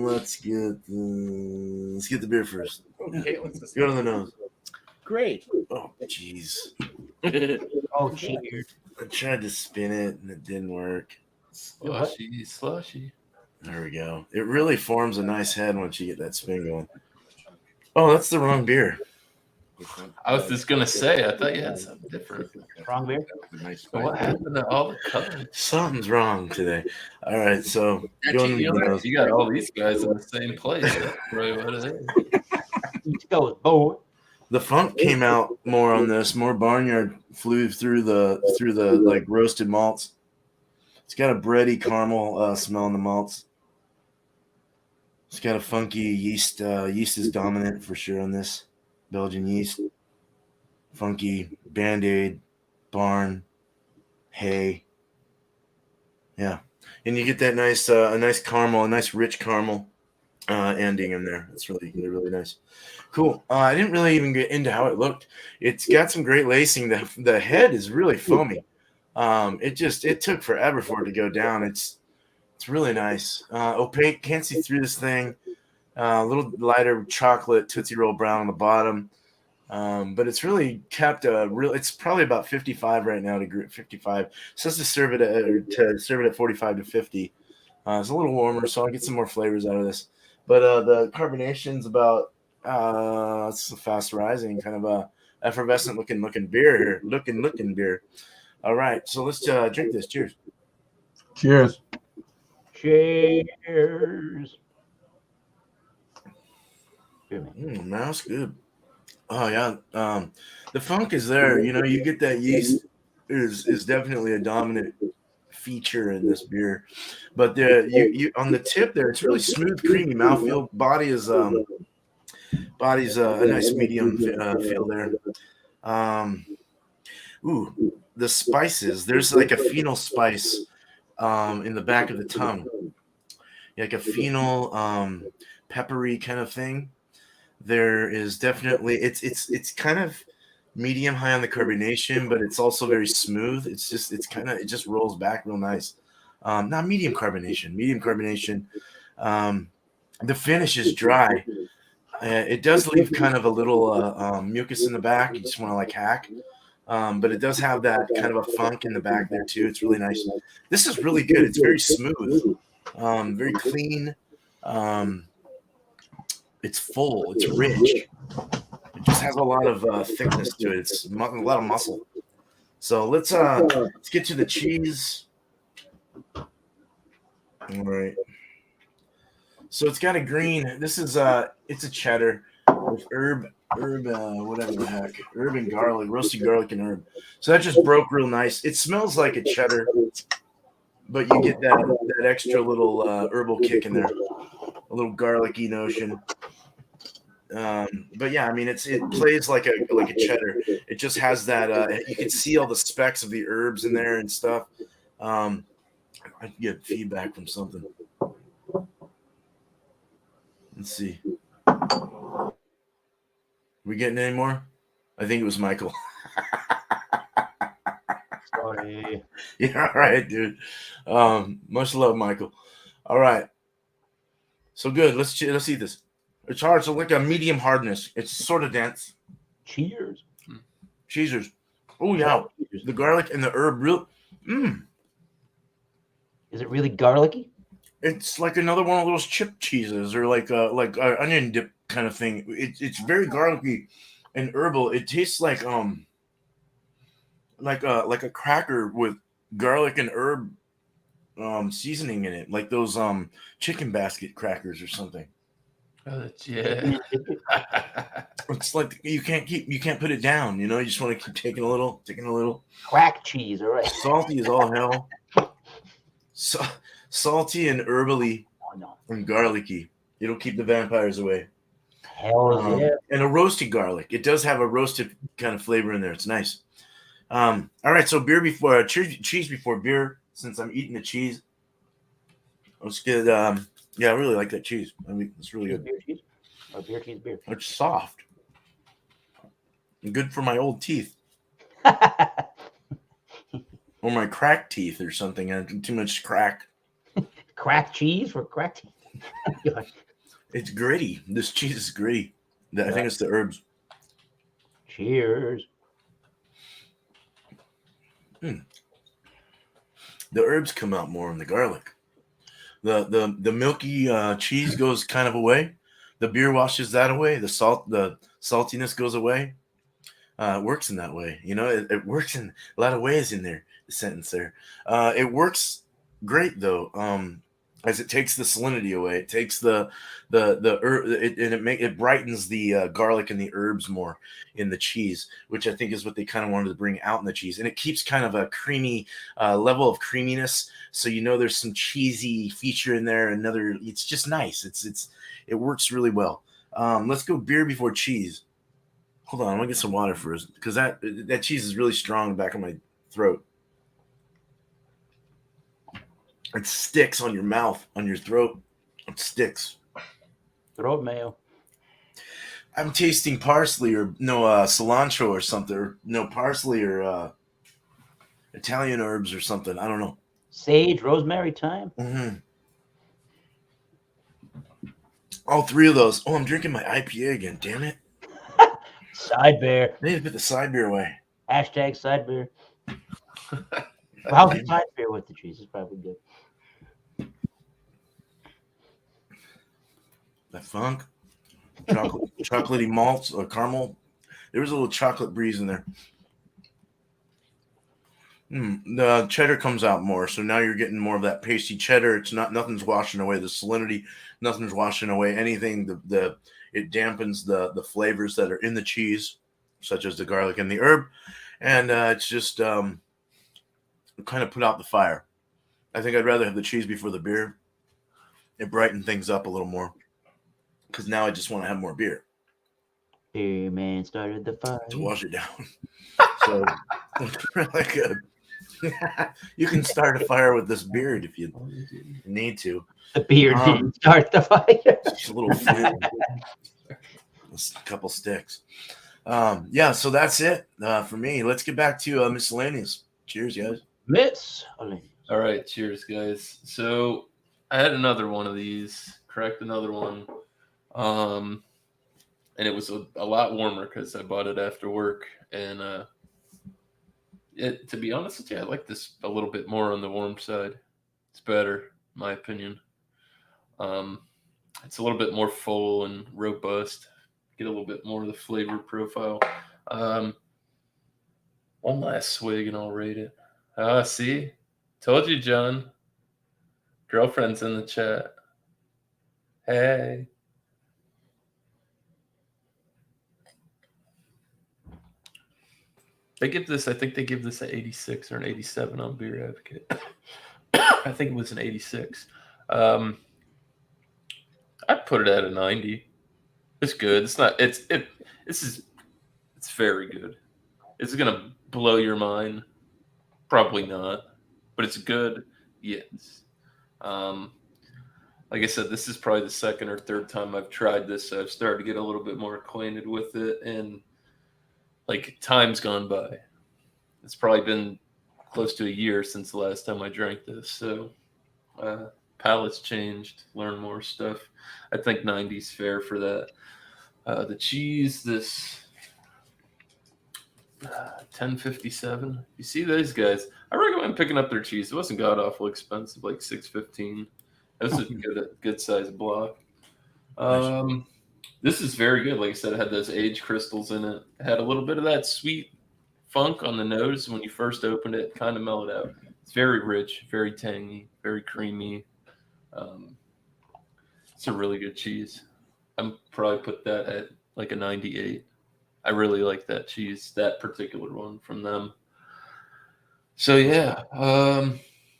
let's get the beer first. Okay, let's just Go to the nose. great. Oh, jeez. Oh, cheers. I tried to spin it and it didn't work. Slushy. There we go. It really forms a nice head once you get that spin going. Oh, that's the wrong beer. I was just gonna say, I thought you had something different. Strong beer. Nice. What happened to all the colors? Something's wrong today. All right, so going to the nose. You got all these guys in the same place. That's really what it is. Each goes, boy. The funk came out more on this. More barnyard flew through the like roasted malts. It's got a bready caramel smell in the malts. It's got a funky yeast. Yeast is dominant for sure on this. Belgian yeast. Funky Band-Aid, barn, hay. Yeah. and you get that nice a nice caramel, a nice rich caramel ending in there. It's really nice. Cool. I didn't really even get into how it looked. It's got some great lacing. The head is really foamy. It took forever for it to go down. It's really nice. Opaque, can't see through this thing. A little lighter chocolate Tootsie Roll brown on the bottom. But it's really kept it's probably about 55 right now to 55. It says to serve it at 45 to 50. It's a little warmer, so I'll get some more flavors out of this. But the carbonation's about it's a fast rising kind of a effervescent looking beer here. Looking beer. All right, so let's drink this. Cheers. Cheers. Cheers. Good, man. That's good. Oh yeah, the funk is there. You know, you get that yeast is definitely a dominant feature in this beer. But you on the tip there, it's really smooth, creamy mouthfeel. Body's a nice medium feel there. The spices. There's like a phenol spice in the back of the tongue, like a phenol peppery kind of thing. There is definitely it's kind of medium high on the carbonation, but it's also very smooth. It just rolls back real nice. Not medium carbonation. The finish is dry. It does leave kind of a little mucus in the back. You just want to like hack. But it does have that kind of a funk in the back there too. It's really nice. This is really good. It's very smooth, very clean. It's full. It's rich. It just has a lot of thickness to it. It's a lot of muscle. So let's get to the cheese. All right. So it's got a green. This is it's a cheddar with herb, whatever the heck, herb and garlic, roasted garlic and herb. So that just broke real nice. It smells like a cheddar, but you get that extra little herbal kick in there, a little garlicky notion. But yeah, I mean, it plays like a cheddar. It just has that. You can see all the specks of the herbs in there and stuff. I get feedback from something. Let's see. We getting any more? I think it was Michael. Sorry. Yeah, all right, dude. Much love, Michael. All right. So good. Let's eat this. It's hard. So like a medium hardness. It's sort of dense. Cheers. Cheesers. Oh yeah, the garlic and the herb. Real. Is it really garlicky? It's like another one of those chip cheeses or like onion dip kind of thing. It's very garlicky and herbal. It tastes like a cracker with garlic and herb seasoning in it, like those chicken basket crackers or something. Yeah. It's like you can't put it down. You know, you just want to keep taking a little. Crack cheese, all right. Salty as all hell. Salty and herbally and garlicky. It'll keep the vampires away. Hell yeah. And a roasted garlic. It does have a roasted kind of flavor in there. It's nice. All right, so cheese before beer. Since I'm eating the cheese, let's get. Yeah, I really like that cheese. I mean, it's really good. Beer cheese? Or beer cheese beer? It's soft. Good for my old teeth. Or my cracked teeth or something. I too much crack. Crack cheese for crack teeth? It's gritty. This cheese is gritty. I think it's the herbs. Cheers. The herbs come out more in the garlic. The milky cheese goes kind of away. The beer washes that away. The saltiness goes away. It works in that way. You know, it works in a lot of ways in there. The sentence there. It works great though. As it takes the salinity away, it takes the herb, it brightens the garlic and the herbs more in the cheese, which I think is what they kind of wanted to bring out in the cheese, and it keeps kind of a creamy level of creaminess. So you know there's some cheesy feature in there. It's just nice. It works really well. Let's go beer before cheese. Hold on, I'm gonna get some water first because that cheese is really strong in the back of my throat. It sticks on your mouth, on your throat. It sticks. Throat mayo. I'm tasting parsley or cilantro or something. Or, parsley or Italian herbs or something. I don't know. Sage, rosemary, thyme. Mm-hmm. All three of those. Oh, I'm drinking my IPA again. Damn it. Side bear. I need to put the side beer away. Hashtag side beer. How's the side beer with the cheese? It's probably good. That funk. Chocolatey malts or caramel. There was a little chocolate breeze in there. The cheddar comes out more, so now you're getting more of that pasty cheddar. It's nothing's washing away the salinity, nothing's washing away anything. It dampens the flavors that are in the cheese, such as the garlic and the herb, and it's just kind of put out the fire. I think I'd rather have the cheese before the beer. It brightened things up a little more, because now I just want to have more beer. Beer man started the fire to wash it down. So really good. You can start a fire with this beard if you need to. The beer didn't start the fire. Just a little flame. A couple sticks. Yeah, so that's it for me. Let's get back to miscellaneous. Cheers, guys. Miscellaneous. All right, cheers, guys. So I had another one of these, cracked another one, and it was a lot warmer because I bought it after work. And to be honest with you, I like this a little bit more on the warm side. It's better, in my opinion. It's a little bit more full and robust. Get a little bit more of the flavor profile. One last swig and I'll rate it. See? Told you, John. Girlfriend's in the chat. Hey. I think they give this an 86 or an 87 on Beer Advocate. I think it was an 86. I'd put it at a 90. It's good. It's very good. Is it gonna blow your mind? Probably not. But it's good. Yes. Like I said, this is probably the second or third time I've tried this, so I've started to get a little bit more acquainted with it, and like time's gone by. It's probably been close to a year since the last time I drank this, so palate's changed, learn more stuff. I think 90's fair for that. The cheese, this 1057. You see those guys? I recommend picking up their cheese. It wasn't god awful expensive, like $6.15. This is a good size block. This is very good. Like I said, it had those aged crystals in it. It had a little bit of that sweet funk on the nose when you first opened it. Kind of mellowed out. It's very rich, very tangy, very creamy. It's a really good cheese. I'm probably put that at like a 98. I really like that cheese, that particular one from them. So yeah,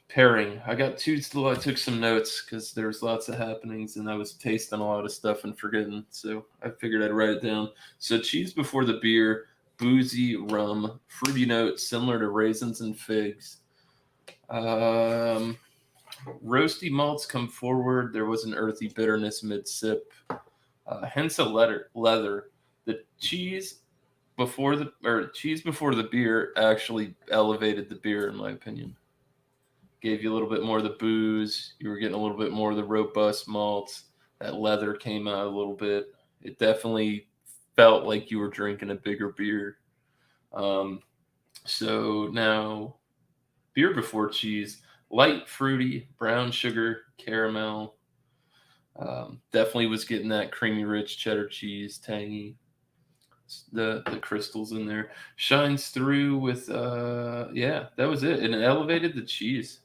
pairing. I got two still. I took some notes because there's lots of happenings and I was tasting a lot of stuff and forgetting. So I figured I'd write it down. So cheese before the beer, boozy rum, fruity notes similar to raisins and figs. Roasty malts come forward. There was an earthy bitterness mid-sip. Hence a leather. The cheese before the beer actually elevated the beer, in my opinion. Gave you a little bit more of the booze. You were getting a little bit more of the robust malts. That leather came out a little bit. It definitely felt like you were drinking a bigger beer. So now, beer before cheese, light, fruity, brown sugar, caramel. Definitely was getting that creamy, rich cheddar cheese, tangy. The crystals in there shines through with that was it, and it elevated the cheese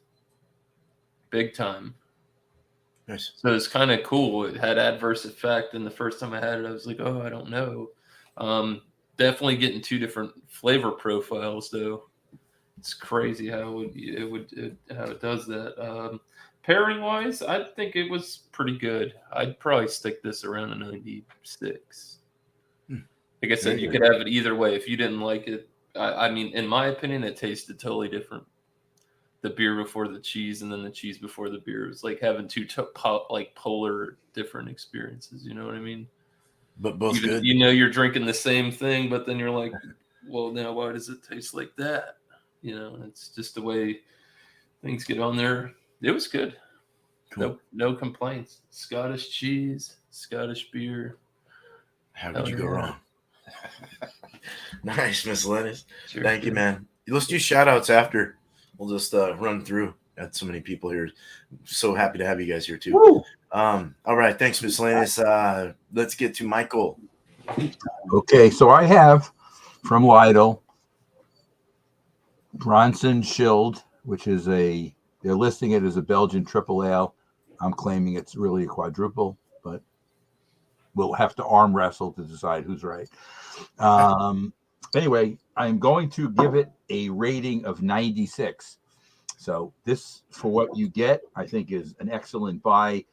big time. Nice. So it's kind of cool. It had adverse effect, and the first time I had it I was like, I don't know. Definitely getting two different flavor profiles though. It's crazy how it does that. Pairing wise, I think it was pretty good. I'd probably stick this around a 96. Like I said, you could have it either way. If you didn't like it, I mean, in my opinion, it tasted totally different. the beer before the cheese and then the cheese before the beer. It's like having two like polar different experiences. You know what I mean? But both good. You know, you're drinking the same thing, but then you're like, well, now why does it taste like that? You know, it's just the way things get on there. It was good. Cool. No complaints. Scottish cheese, Scottish beer. How could you go wrong? Nice, Miscellaneous. Thank you, man. Let's do shout outs after. We'll just run through. Got so many people here. So happy to have you guys here too. Woo! All right, thanks, Miscellaneous. Let's get to Michael. Okay, so I have from Lidl Bronson Schild, which is they're listing it as a Belgian triple ale. I'm claiming it's really a quadruple, but we'll have to arm wrestle to decide who's right. Anyway, I'm going to give it a rating of 96. So this, for what you get, I think is an excellent buy.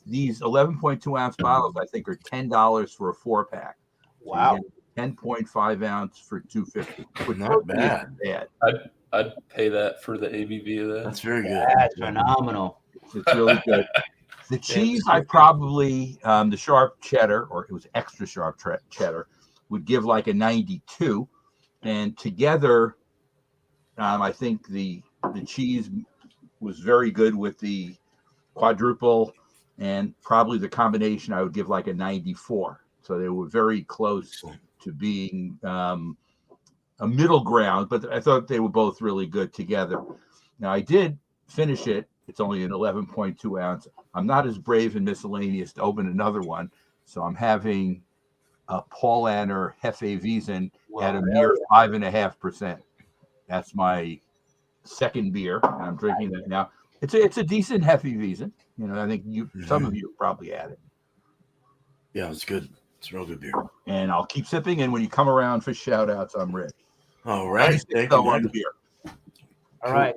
These 11.2 ounce bottles, I think, are $10 for a 4-pack. Wow. 10.5 ounce for $2.50. Which Not bad. I'd pay that for the ABV of that. That's very good. That's phenomenal. It's really good. The cheese, I probably, the sharp cheddar, or it was extra sharp cheddar, would give like a 92. And together, I think the cheese was very good with the quadruple, and probably the combination I would give like a 94. So they were very close to being a middle ground, but I thought they were both really good together. Now I did finish it. It's only an 11.2 ounce. I'm not as brave and Miscellaneous to open another one, so I'm having a Paulaner Hefeweizen at a mere 5.5%. That's my second beer, and I'm drinking that now. It's a decent Hefeweizen. You know, I think some of you probably had it. Yeah, it's good. It's a real good beer. And I'll keep sipping, and when you come around for shout outs, I'm ready. All right. Thank you, man. All right.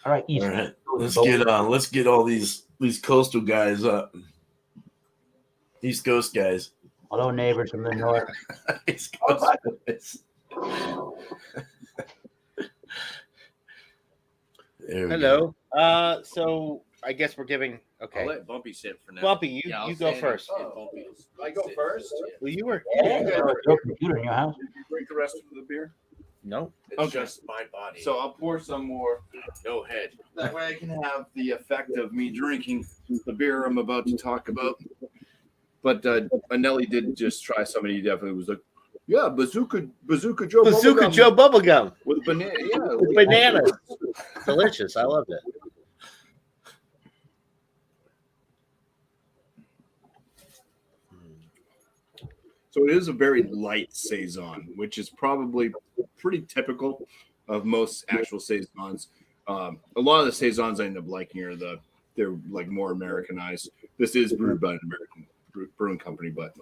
All right. East All right. Coast. Let's get all these coastal guys up. East Coast guys. Hello, neighbors from the north. East Coast guys. There we go. Hello. So I guess we're giving. Okay. I'll let Bumpy sit for now. Bumpy, you go first. I go first? Well, you were. Yeah, no computer in your house. Did you drink the rest of the beer? No. It's just my body. So I'll pour some more. No head. That way I can have the effect of me drinking the beer I'm about to talk about. But Anelli did just try somebody. He definitely was like, yeah, Bazooka Joe Bazooka Bubblegum Joe Bubblegum with banana. Yeah, with bananas. Delicious. I loved it. So it is a very light saison, which is probably pretty typical of most actual saisons. A lot of the saisons I end up liking are they're like more Americanized. This is brewed by an American brewing company, but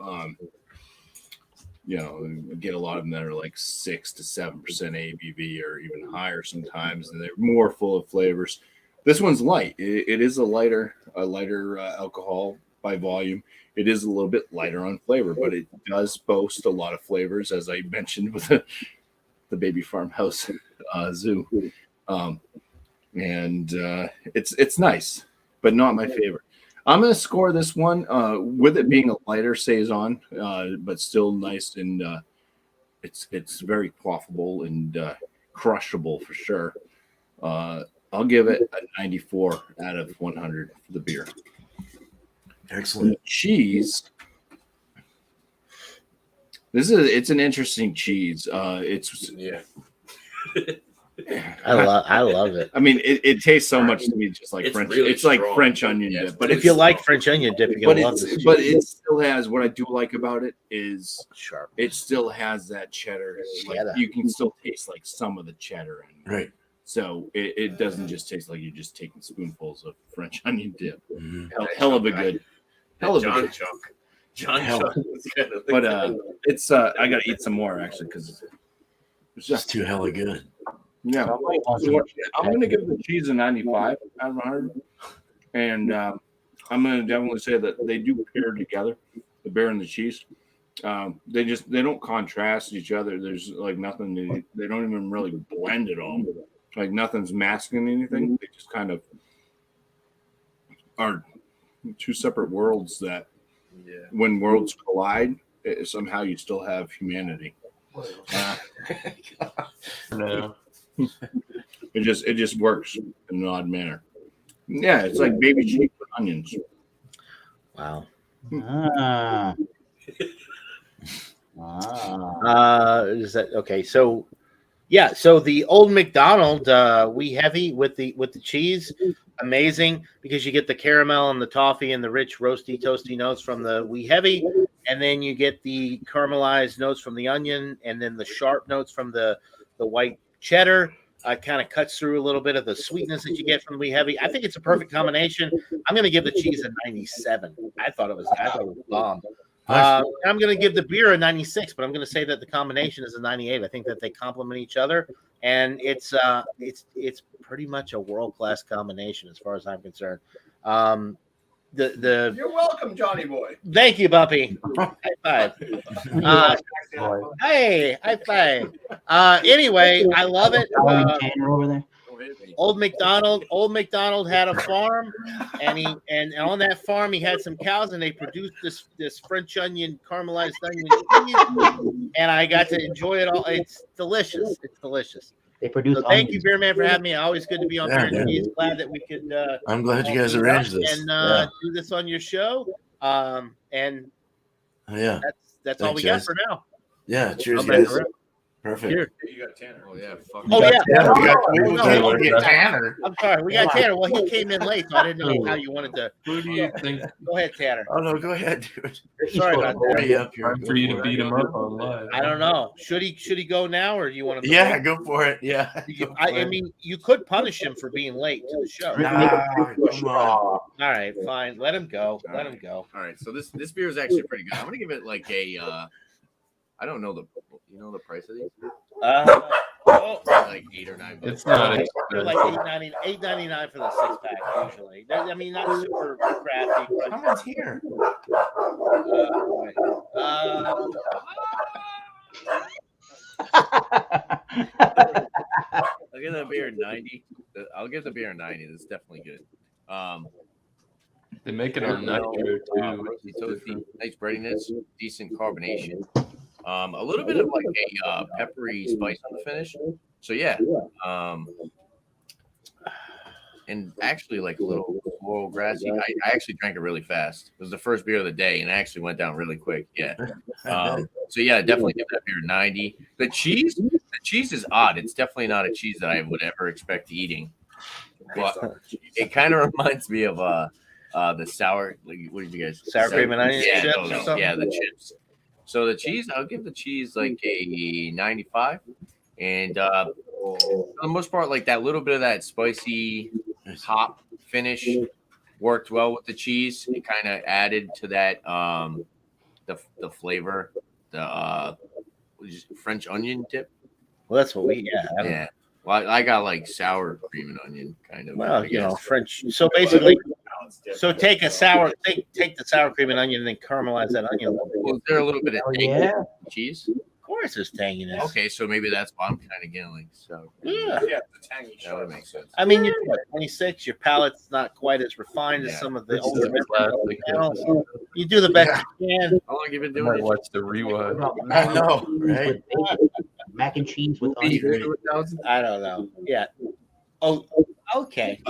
you know, you get a lot of them that are like 6 to 7% ABV or even higher sometimes, and they're more full of flavors. This one's light. It is a lighter alcohol by volume. It is a little bit lighter on flavor, but it does boast a lot of flavors, as I mentioned with the Baby Farmhouse Zoo. It's nice, but not my favorite. I'm going to score this one with it being a lighter saison, but still nice, and it's very quaffable and crushable for sure. I'll give it a 94 out of 100 for the beer. Excellent. The cheese. It's an interesting cheese. It's Yeah. I love it. I mean, it tastes so much to me just like It's French. really It's like strong. French onion Yeah, dip, but If you like French onion dip, you're gonna love this. but it still has what I do like about it is Sharp. it still has that cheddar. Like, Cheddar. you can still taste like some of the cheddar in it. Right. So it doesn't just taste like you're just taking spoonfuls of French onion dip. Mhm. Hell of a good. Hell of a good. John Hell. Chunk was kind of But it's I gotta eat some more actually because it's It's just too hella good. yeah. I'm gonna give the cheese a 95 out of 100, and I'm gonna definitely say that they do pair together, the beer and the cheese. They don't contrast each other. There's like nothing. They don't even really blend at all. Like nothing's masking anything. They just kind of are two separate worlds that when worlds collide, somehow you still have humanity. No. It just works in an odd manner. Yeah, it's like baby cheese with onions. Wow. Ah. Is that okay? So, yeah. So the old McDonald, we heavy with the cheese, amazing because you get the caramel and the toffee and the rich roasty toasty notes from the we heavy, and then you get the caramelized notes from the onion, and then the sharp notes from the white cheddar. Kind of cuts through a little bit of the sweetness that you get from the we heavy. I think it's a perfect combination. I'm going to give the cheese a 97. I thought it was bomb. I'm going to give the beer a 96, but I'm going to say that the combination is a 98. I think that they complement each other, and it's pretty much a world-class combination as far as I'm concerned. You're welcome, Johnny boy. Thank you, Bumpy. High five. Hey, high five. Anyway, I love it. Tanner over there. Old McDonald had a farm, and on that farm he had some cows, and they produced this French onion, caramelized onion cheese, and I got to enjoy it all. It's delicious. It's delicious. They produce. So thank you, Beer Man, for having me. Always good to be on Beer and Cheese. Glad that we could. I'm glad you guys arranged this and do this on your show. And yeah, that's all we got for now. Yeah, cheers, guys. Perfect. Cheers. You got Tanner. Oh yeah. Oh yeah. We got Tanner. I'm sorry, we got Tanner. Well, he came in late, so I didn't know how you wanted to. Who do you think? Go ahead, Tanner. Oh no, go ahead, dude. Sorry about that. Time for you to beat him up on live. I don't know. Should he go now, or do you want to? Yeah, go for it. Yeah. I mean, you could punish him for being late to the show. Come on. All right, fine. Let him go. Let him go. All right. So this beer is actually pretty good. I'm gonna give it like a. I don't know the price of these. Like $8 or $9. It's not They're like $8.99 for the 6-pack usually. I mean, not super crafty. Someone's here. I'll give the beer 90. I'll give the beer 90. That's definitely good. They make it on nitro too. Nice breadiness, decent carbonation. A little bit of like a peppery spice on the finish. So yeah. And actually like a little floral grassy. I actually drank it really fast. It was the first beer of the day and it actually went down really quick. Yeah. So yeah, definitely give that beer 90. The cheese is odd. It's definitely not a cheese that I would ever expect eating. But it kind of reminds me of the sour, like what did you guys sour cream and onion chips or something? Yeah, the chips. So the cheese, I'll give the cheese like a 95. And for the most part, like that little bit of that spicy hop finish worked well with the cheese. It kind of added to that the flavor, the French onion dip. Well, that's what we yeah. Well, I got like sour cream and onion kind of. Well, you know, French. So basically, take the sour cream and onion and then caramelize that onion. Well, is there a little bit of cheese? Of course, there's tanginess. Okay, so maybe that's why I'm kind of getting like so. Yeah, the tangy. That would make sense. I mean, you're 26. Your palate's not quite as refined as some of the older men. You do the best you can. How long have you been I doing might this? watch the rewind. I know, right? Mac and cheese with onion. I don't know. Yeah. Oh, okay.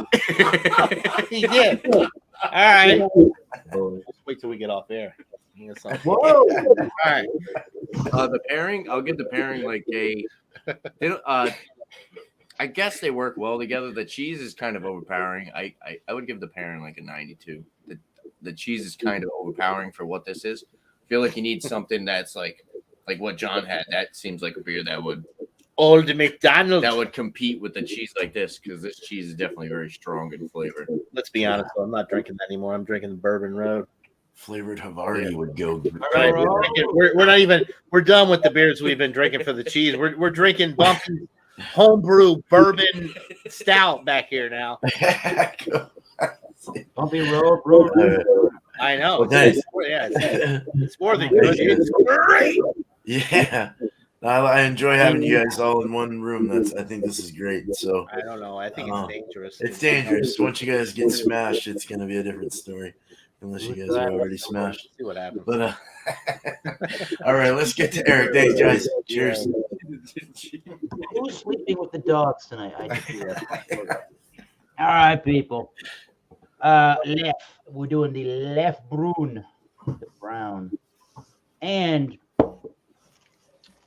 He did. All right. Just wait till we get off air. Whoa! All right. The pairing, I'll give the pairing like a. I guess they work well together. The cheese is kind of overpowering. I would give the pairing like a 92. The cheese is kind of overpowering for what this is. I feel like you need something that's like what John had. That seems like a beer that would Old McDonald. that would compete with the cheese like this because this cheese is definitely very strong in flavor. Let's be honest, though, I'm not drinking that anymore. I'm drinking the Bourbon Road. Flavored Havarti would go. Right. We're not even. We're done with the beers we've been drinking for the cheese. We're drinking Bumpy homebrew bourbon stout back here now. Bumpy Road Brewery. I know. Okay. It's more than good. It's great. Yeah. I enjoy having you guys all in one room. I think this is great. So I don't know. I think it's dangerous. it's dangerous. Once you guys get smashed, it's gonna be a different story. Unless you guys are already smashed. See what happens. But all right, let's get to Eric. Thanks, guys. Cheers. Who's sleeping with the dogs tonight? I just do that. All right, people. Left. We're doing the left Brun, the brown, and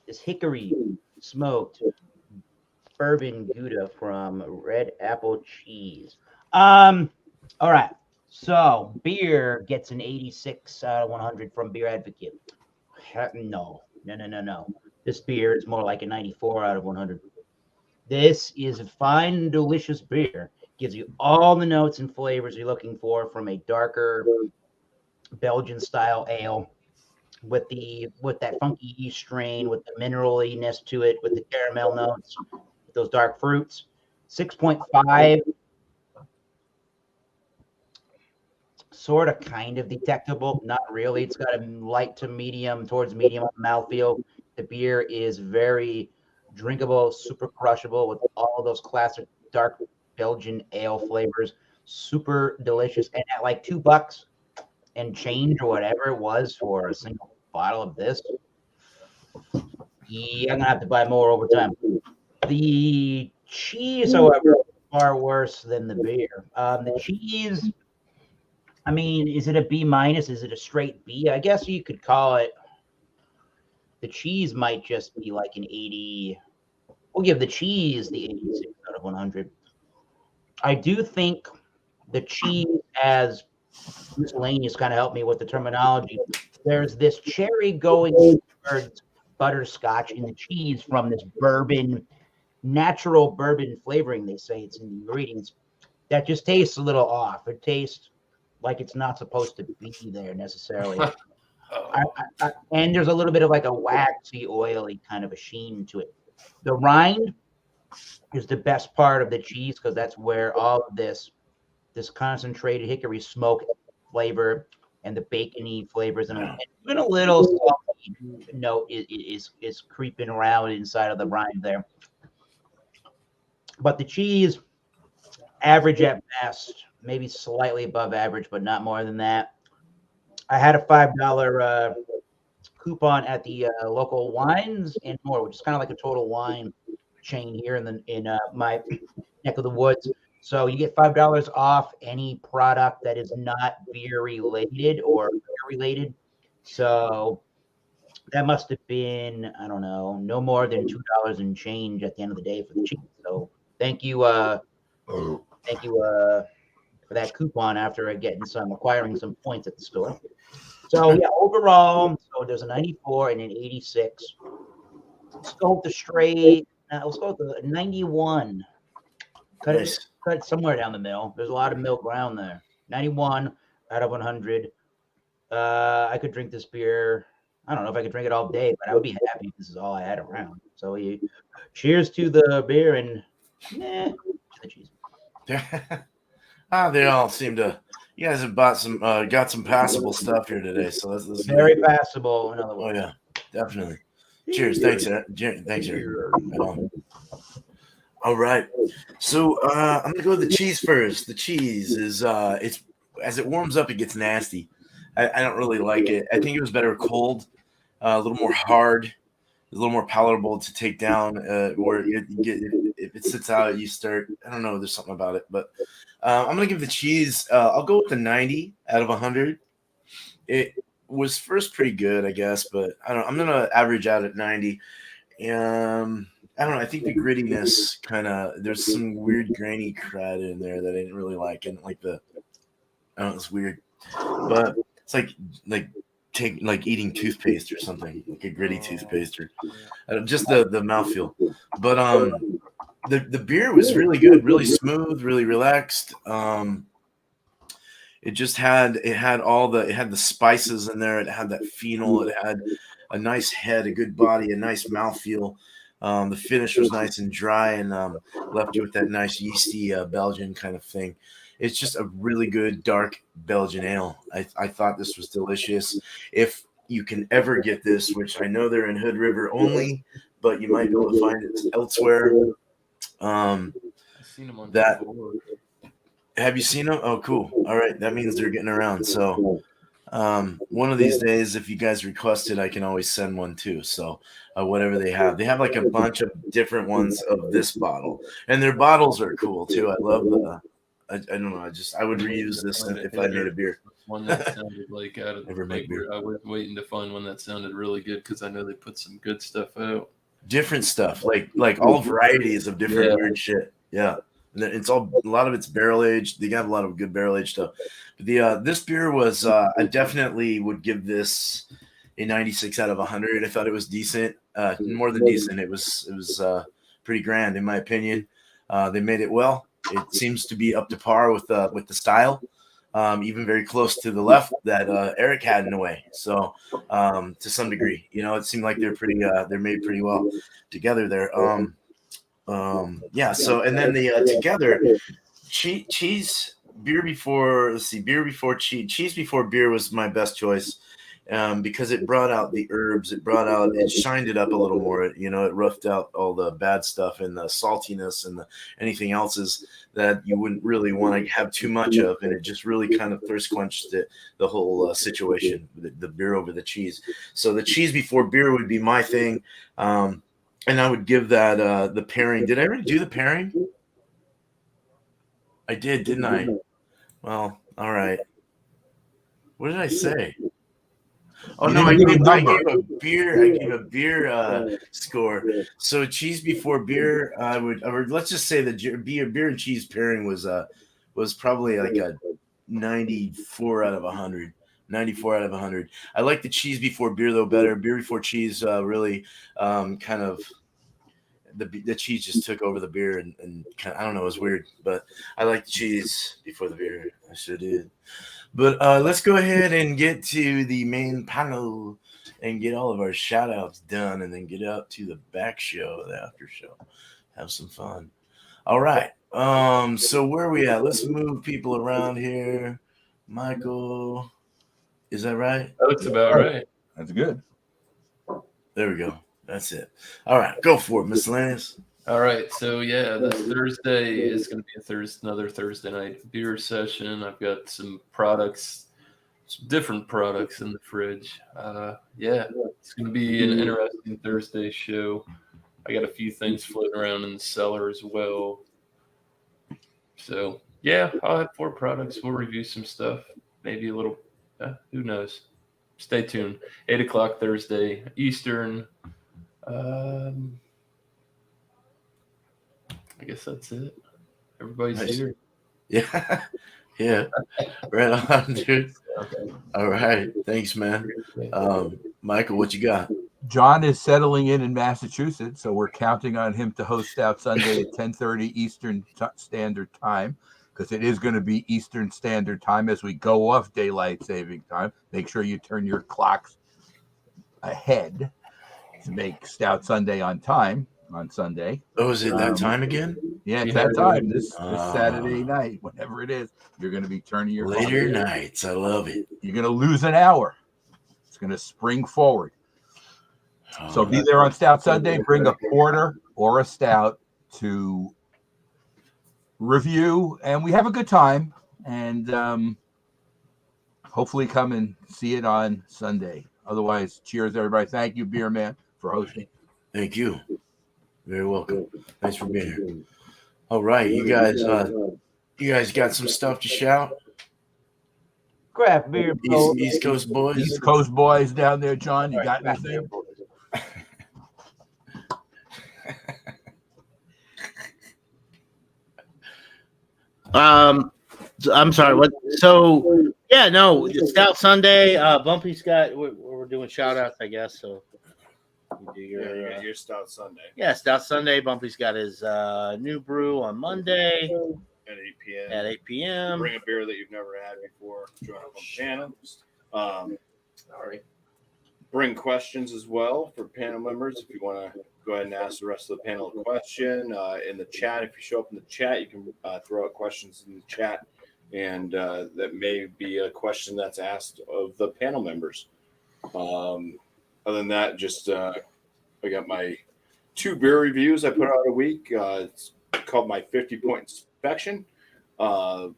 this hickory smoked bourbon Gouda from Red Apple Cheese. All right. So beer gets an 86 out of 100 from Beer Advocate. No. This beer is more like a 94 out of 100. This is a fine and delicious beer. Gives you all the notes and flavors you're looking for from a darker Belgian style ale with that funky yeast strain, with the mineraliness to it, with the caramel notes, with those dark fruits. 6.5. Sort of kind of detectable, not really. It's got a light to medium towards medium mouthfeel. The beer is very drinkable, super crushable with all of those classic dark Belgian ale flavors. Super delicious. And at like $2 and change or whatever it was for a single bottle of this, yeah, I'm gonna have to buy more over time. The cheese, however, is far worse than the beer. The cheese, I mean, is it a B minus? Is it a straight B? I guess you could call it. The cheese might just be like an 80. We'll give the cheese the 86 out of 100. I do think the cheese, as Miscellaneous kind of helped me with the terminology, there's this cherry going towards butterscotch in the cheese from this bourbon, natural bourbon flavoring. They say it's in the ingredients. That just tastes a little off. It tastes like it's not supposed to be there necessarily. And there's a little bit of like a waxy, oily kind of a sheen to it. The rind is the best part of the cheese because that's where all of this concentrated hickory smoke flavor and the bacony flavors and even a little salty note is creeping around inside of the rind there. But the cheese, average at best, maybe slightly above average, but not more than that. I had a $5 coupon at the local Wines and More, which is kind of like a Total Wine chain here in my neck of the woods. So you get $5 off any product that is not beer related or beer related. So that must have been, I don't know, no more than $2 and change at the end of the day for the cheese. So thank you for that coupon after acquiring some points at the store. So yeah, overall, so there's a 94 and an 86. Let's go with the straight. Let's go with the 91. Cut it somewhere down the middle. There's a lot of middle ground there. 91 out of 100. I could drink this beer. I don't know if I could drink it all day, but I would be happy if this is all I had around. So cheers to the beer and to the cheese. They all seem to. You guys have got some passable stuff here today, so that's very passable. In other words. Oh yeah, definitely. Cheers. Thanks, Eric. Thanks, Eric. All right. So I'm gonna go with the cheese first. The cheese is it's as it warms up, it gets nasty. I don't really like it. I think it was better cold, a little more hard, a little more palatable to take down. Where if it sits out, you start. I don't know. There's something about it, but I'm gonna give the cheese. I'll go with the 90 out of 100. It was first pretty good, I guess, but I don't. I'm gonna average out at 90. I don't know. I think the grittiness there's some weird grainy crud in there that I didn't really like, and like I don't know, it's weird, but it's like eating toothpaste or something, like a gritty toothpaste, or just the mouthfeel. But the beer was really good, really smooth, really relaxed. It had the spices in there. It had that phenol. It had a nice head, a good body, a nice mouthfeel. The finish was nice and dry and left you with that nice yeasty Belgian kind of thing. It's just a really good dark Belgian ale. I thought this was delicious. If you can ever get this, which I know they're in Hood River only, but you might be able to find it elsewhere. I've seen them on That before. Have you seen them? Oh, cool. All right, that means they're getting around. So one of these days, if you guys request it, I can always send one too. So whatever they have like a bunch of different ones of this bottle, and their bottles are cool too. I love the. I don't know. I would reuse this if I made a beer. One that sounded like Never make beer. I was waiting to find one that sounded really good because I know they put some good stuff out. Different stuff, like all varieties of different weird shit. Yeah. And it's a lot of it's barrel aged. They got a lot of good barrel aged stuff. But this beer was I definitely would give this a 96 out of 100. I thought it was decent, more than decent. It was pretty grand in my opinion. They made it well. It seems to be up to par with the style, even very close to the left that Eric had in a way. So to some degree, it seemed like they're made pretty well together there. Yeah. So and then the together cheese beer before cheese before beer was my best choice. Because it brought out the herbs, it shined it up a little more. It roughed out all the bad stuff and the saltiness and anything else's that you wouldn't really want to have too much of, and it just really kind of thirst quenched the whole situation, the beer over the cheese. So the cheese before beer would be my thing, and I would give that the pairing. Did I already do the pairing? I did, didn't I? Well, all right. What did I say? Oh no, I gave a beer score. So cheese before beer, I would let's just say the beer and cheese pairing was probably like a 94 out of 100. 94 out of 100. I like the cheese before beer though better. Beer before cheese really kind of the cheese just took over the beer and kind of, I don't know, it was weird, but I like the cheese before the beer. I sure did. But let's go ahead and get to the main panel and get all of our shout outs done and then get up to the back show, the after show. Have some fun. All right. So where are we at? Let's move people around here. Michael, is that right? That looks about right. That's good. There we go. That's it. All right. Go for it, Miscellaneous. All right, so yeah, this Thursday is going to be another Thursday night beer session. I've got some different products in the fridge. Yeah, it's going to be an interesting Thursday show. I got a few things floating around in the cellar as well. So yeah, I'll have 4 products. We'll review some stuff, maybe a little. Who knows? Stay tuned. 8 o'clock Thursday Eastern. I guess that's it. Everybody's Nice. here. Yeah. Yeah. Right on, dude. Okay. All right. Thanks, man. Michael, what you got? John is settling in Massachusetts, so we're counting on him to host out Sunday at 10:30 Eastern Standard Time, because it is going to be Eastern Standard Time as we go off daylight saving time. Make sure you turn your clocks ahead to make Stout Sunday on time on Sunday. Oh, is it that time again? Yeah, it's that time. This Saturday night, whenever it is, you're going to be turning your later nights. I love it. You're going to lose an hour. It's going to spring forward. So be there on Stout Sunday. Bring a porter or a stout to review, and we have a good time. And hopefully come and see it on Sunday. Otherwise, cheers, everybody. Thank you, Beer Man, for hosting. Thank you. Very welcome. Thanks for being here. All right, you guys got some stuff to shout? Craft beer. East Coast boys. East Coast boys down there, John. You got anything? I'm sorry. What? So yeah, no. Stout Sunday. Bumpy's got. We're doing shout outs, I guess. So you do your Stout Sunday. Yeah, Stout Sunday. Bumpy's got his new brew on Monday at 8 p.m. At 8 p.m. Bring a beer that you've never had before. Join up on the channel. Sorry. Bring questions as well for panel members. If you want to go ahead and ask the rest of the panel a question in the chat. If you show up in the chat, you can throw out questions in the chat, and that may be a question that's asked of the panel members. Other than that, just I got my 2 beer reviews I put out a week. It's called my 50-point inspection. So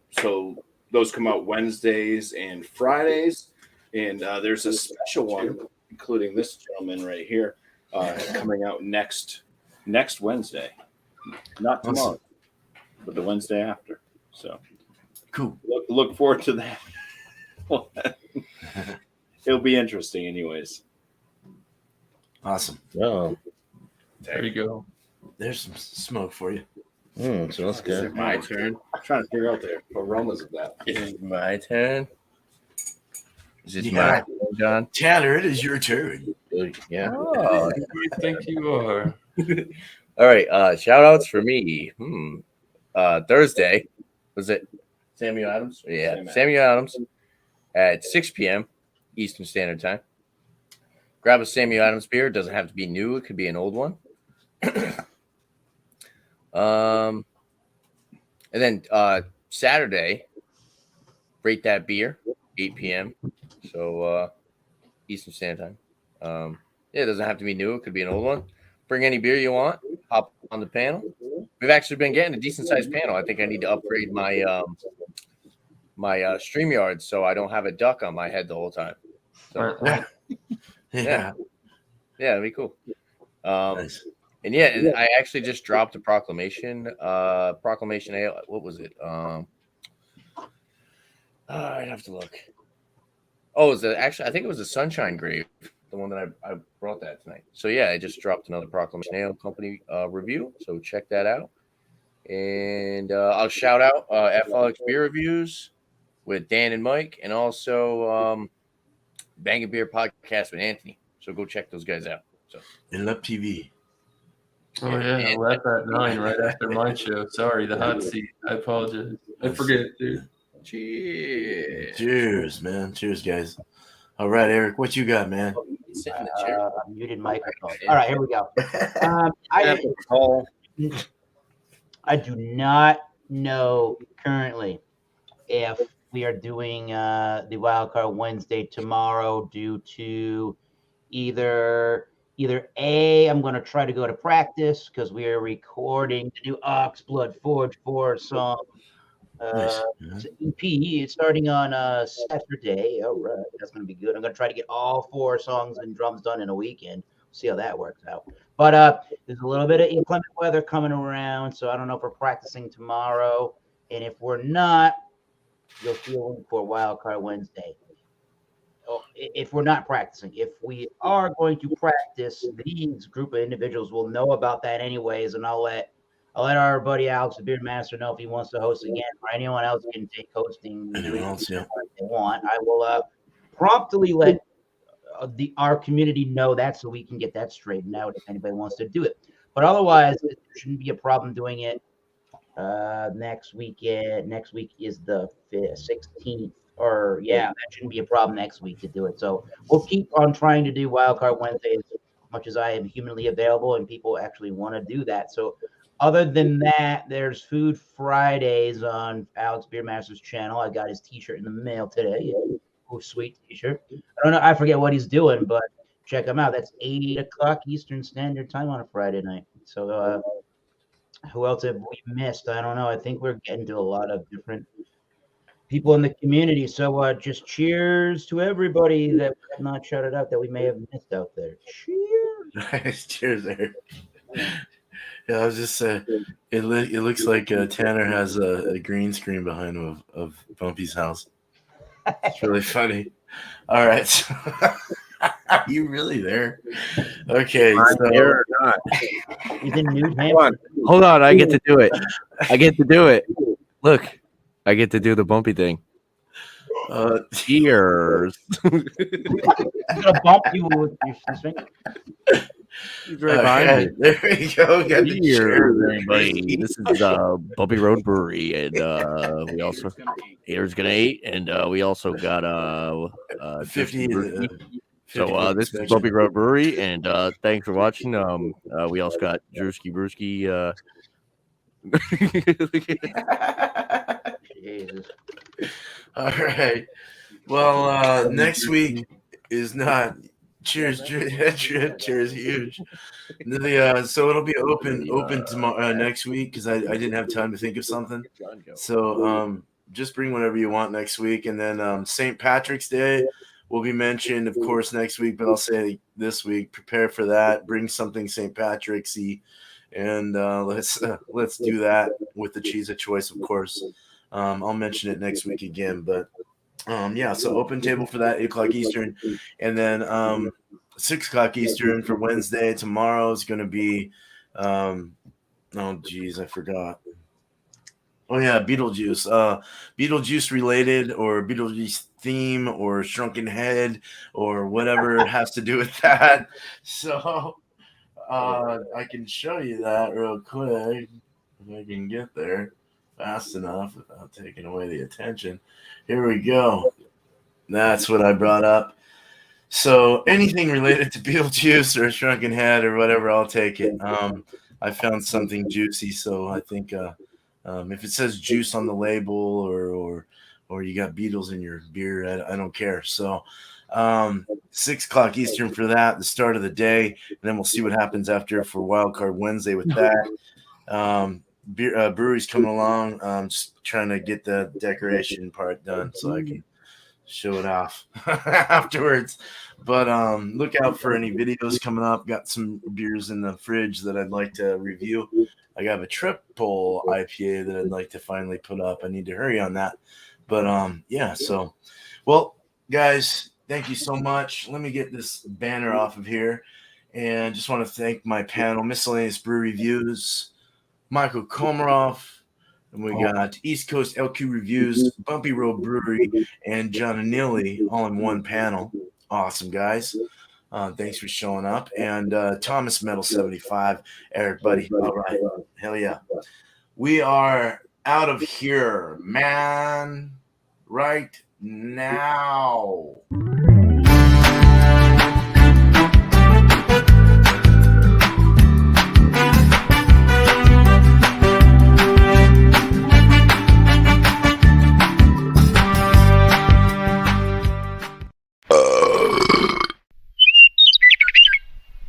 those come out Wednesdays and Fridays. And there's a special one, including this gentleman right here, coming out next Wednesday. Not tomorrow, but the Wednesday after. So Cool. look forward to that. It'll be interesting, anyways. Awesome. Oh, There you go. There's some smoke for you. smells Is it good. my turn? I'm trying to figure out the aromas of that. Is it my turn? Is it Yeah. my turn, John? Tanner, it is your turn. Yeah. Oh, who do you think you are? All right. Shout outs for me. Thursday. Was it Samuel Adams? Yeah. Samuel Adams at 6 p.m. Eastern Standard Time. Grab a Samuel Adams beer. It doesn't have to be new. It could be an old one. And then Saturday, rate that beer, 8 p.m. So Eastern Standard Time. Yeah, it doesn't have to be new. It could be an old one. Bring any beer you want. Hop on the panel. We've actually been getting a decent sized panel. I think I need to upgrade my my StreamYard so I don't have a duck on my head the whole time. So Yeah. that'd be cool. Nice. And yeah, and I actually just dropped a proclamation. Proclamation Ale. What was it? I'd have to look. Oh, it was actually I think it was the Sunshine Grave, the one that I brought that tonight. So yeah, I just dropped another Proclamation Ale Company review. So check that out. And I'll shout out FLX Beer Reviews with Dan and Mike, and also Bang Beer Podcast with Anthony. So go check those guys out. So In Love TV. Oh yeah, I left at 9 right after my show. Sorry, the hot seat. I apologize. I forget, dude. cheers. Cheers, man. Cheers, guys. All right, Eric, what you got, man? Sit in the chair. Muted microphone. All right, here we go. I do not know currently if we are doing the Wildcard Wednesday tomorrow due to either A, I'm going to try to go to practice because we are recording the new Oxblood Forge 4 song. Nice. It's an EP. It's starting on Saturday. All right, that's going to be good. I'm going to try to get all 4 songs and drums done in a weekend. See how that works out. But there's a little bit of inclement weather coming around, so I don't know if we're practicing tomorrow. And if we're not, you'll see a link for Wildcard Wednesday. Oh, if we're not practicing, if we are going to practice, these group of individuals will know about that anyways, and I'll let our buddy Alex, the Beard Master, know if he wants to host again, or anyone else can take hosting. Anyone else, yeah. If they want. I will promptly let our community know that so we can get that straightened out if anybody wants to do it. But otherwise, there shouldn't be a problem doing it next weekend. Next week is the 16th. Or that shouldn't be a problem next week to do it. So we'll keep on trying to do Wildcard Wednesday as much as I am humanly available and people actually want to do that. So other than that, there's Food Fridays on Alex Beermaster's channel. I got his t-shirt in the mail today. Oh, sweet t-shirt. I don't know. I forget what he's doing, but check him out. That's 8 o'clock Eastern Standard Time on a Friday night. So who else have we missed? I don't know. I think we're getting to a lot of different people in the community. So just cheers to everybody that we have not shouted out that we may have missed out there. Cheers. Nice. Cheers, Eric. Yeah, I was just saying, it looks like Tanner has a green screen behind him of Bumpy's house. It's really funny. All right. So, are you really there? Okay. So, Here or not? He's in New Hold on. I get to do it. Look, I get to do the Bumpy thing. Cheers. I'm gonna bump you with your finger. He's right behind me. there we go. Got the Cheers, cheers. everybody. This is Bumpy Road Brewery, and we also Haters Gonna Eat, and we also got 50. So this is Bumpy Road Brewery, and thanks for watching. We also got Drewski Brewski. Jesus. All right. Well, next week is not. Cheers, cheers, huge. So it'll be open tomorrow next week because I didn't have time to think of something. So just bring whatever you want next week, and then St. Patrick's Day will be mentioned, of course, next week. But I'll say this week, prepare for that. Bring something St. Patrick's-y, and let's do that with the cheese of choice, of course. I'll mention it next week again, but. Yeah, so open table for that, 8 o'clock Eastern. And then 6 o'clock Eastern for Wednesday. Tomorrow is going to be, oh, geez, I forgot. Oh, yeah, Beetlejuice. Beetlejuice related or Beetlejuice theme or Shrunken Head or whatever has to do with that. So I can show you that real quick if I can get there fast enough without taking away the attention. Here we go. That's what I brought up. So anything related to Beetlejuice or Shrunken Head or whatever, I'll take it. I found something juicy, so I think if it says juice on the label or you got Beatles in your beer, I don't care. So 6 o'clock Eastern for that, the start of the day, and then we'll see what happens after for Wildcard Wednesday with that. Brewery's coming along. Just trying to get the decoration part done so I can show it off afterwards. But look out for any videos coming up. Got some beers in the fridge that I'd like to review. I got a triple IPA that I'd like to finally put up. I need to hurry on that. But yeah, so well, guys, thank you so much. Let me get this banner off of here. And just want to thank my panel, Miscellaneous Brew Reviews, Michael Komarov, and we got East Coast LQ Reviews, Bumpy Road Brewery, and John Anilli all in one panel. Awesome, guys. Thanks for showing up. And Thomas Metal 75, Eric, buddy. All right. Hell yeah. We are out of here, man. Right now.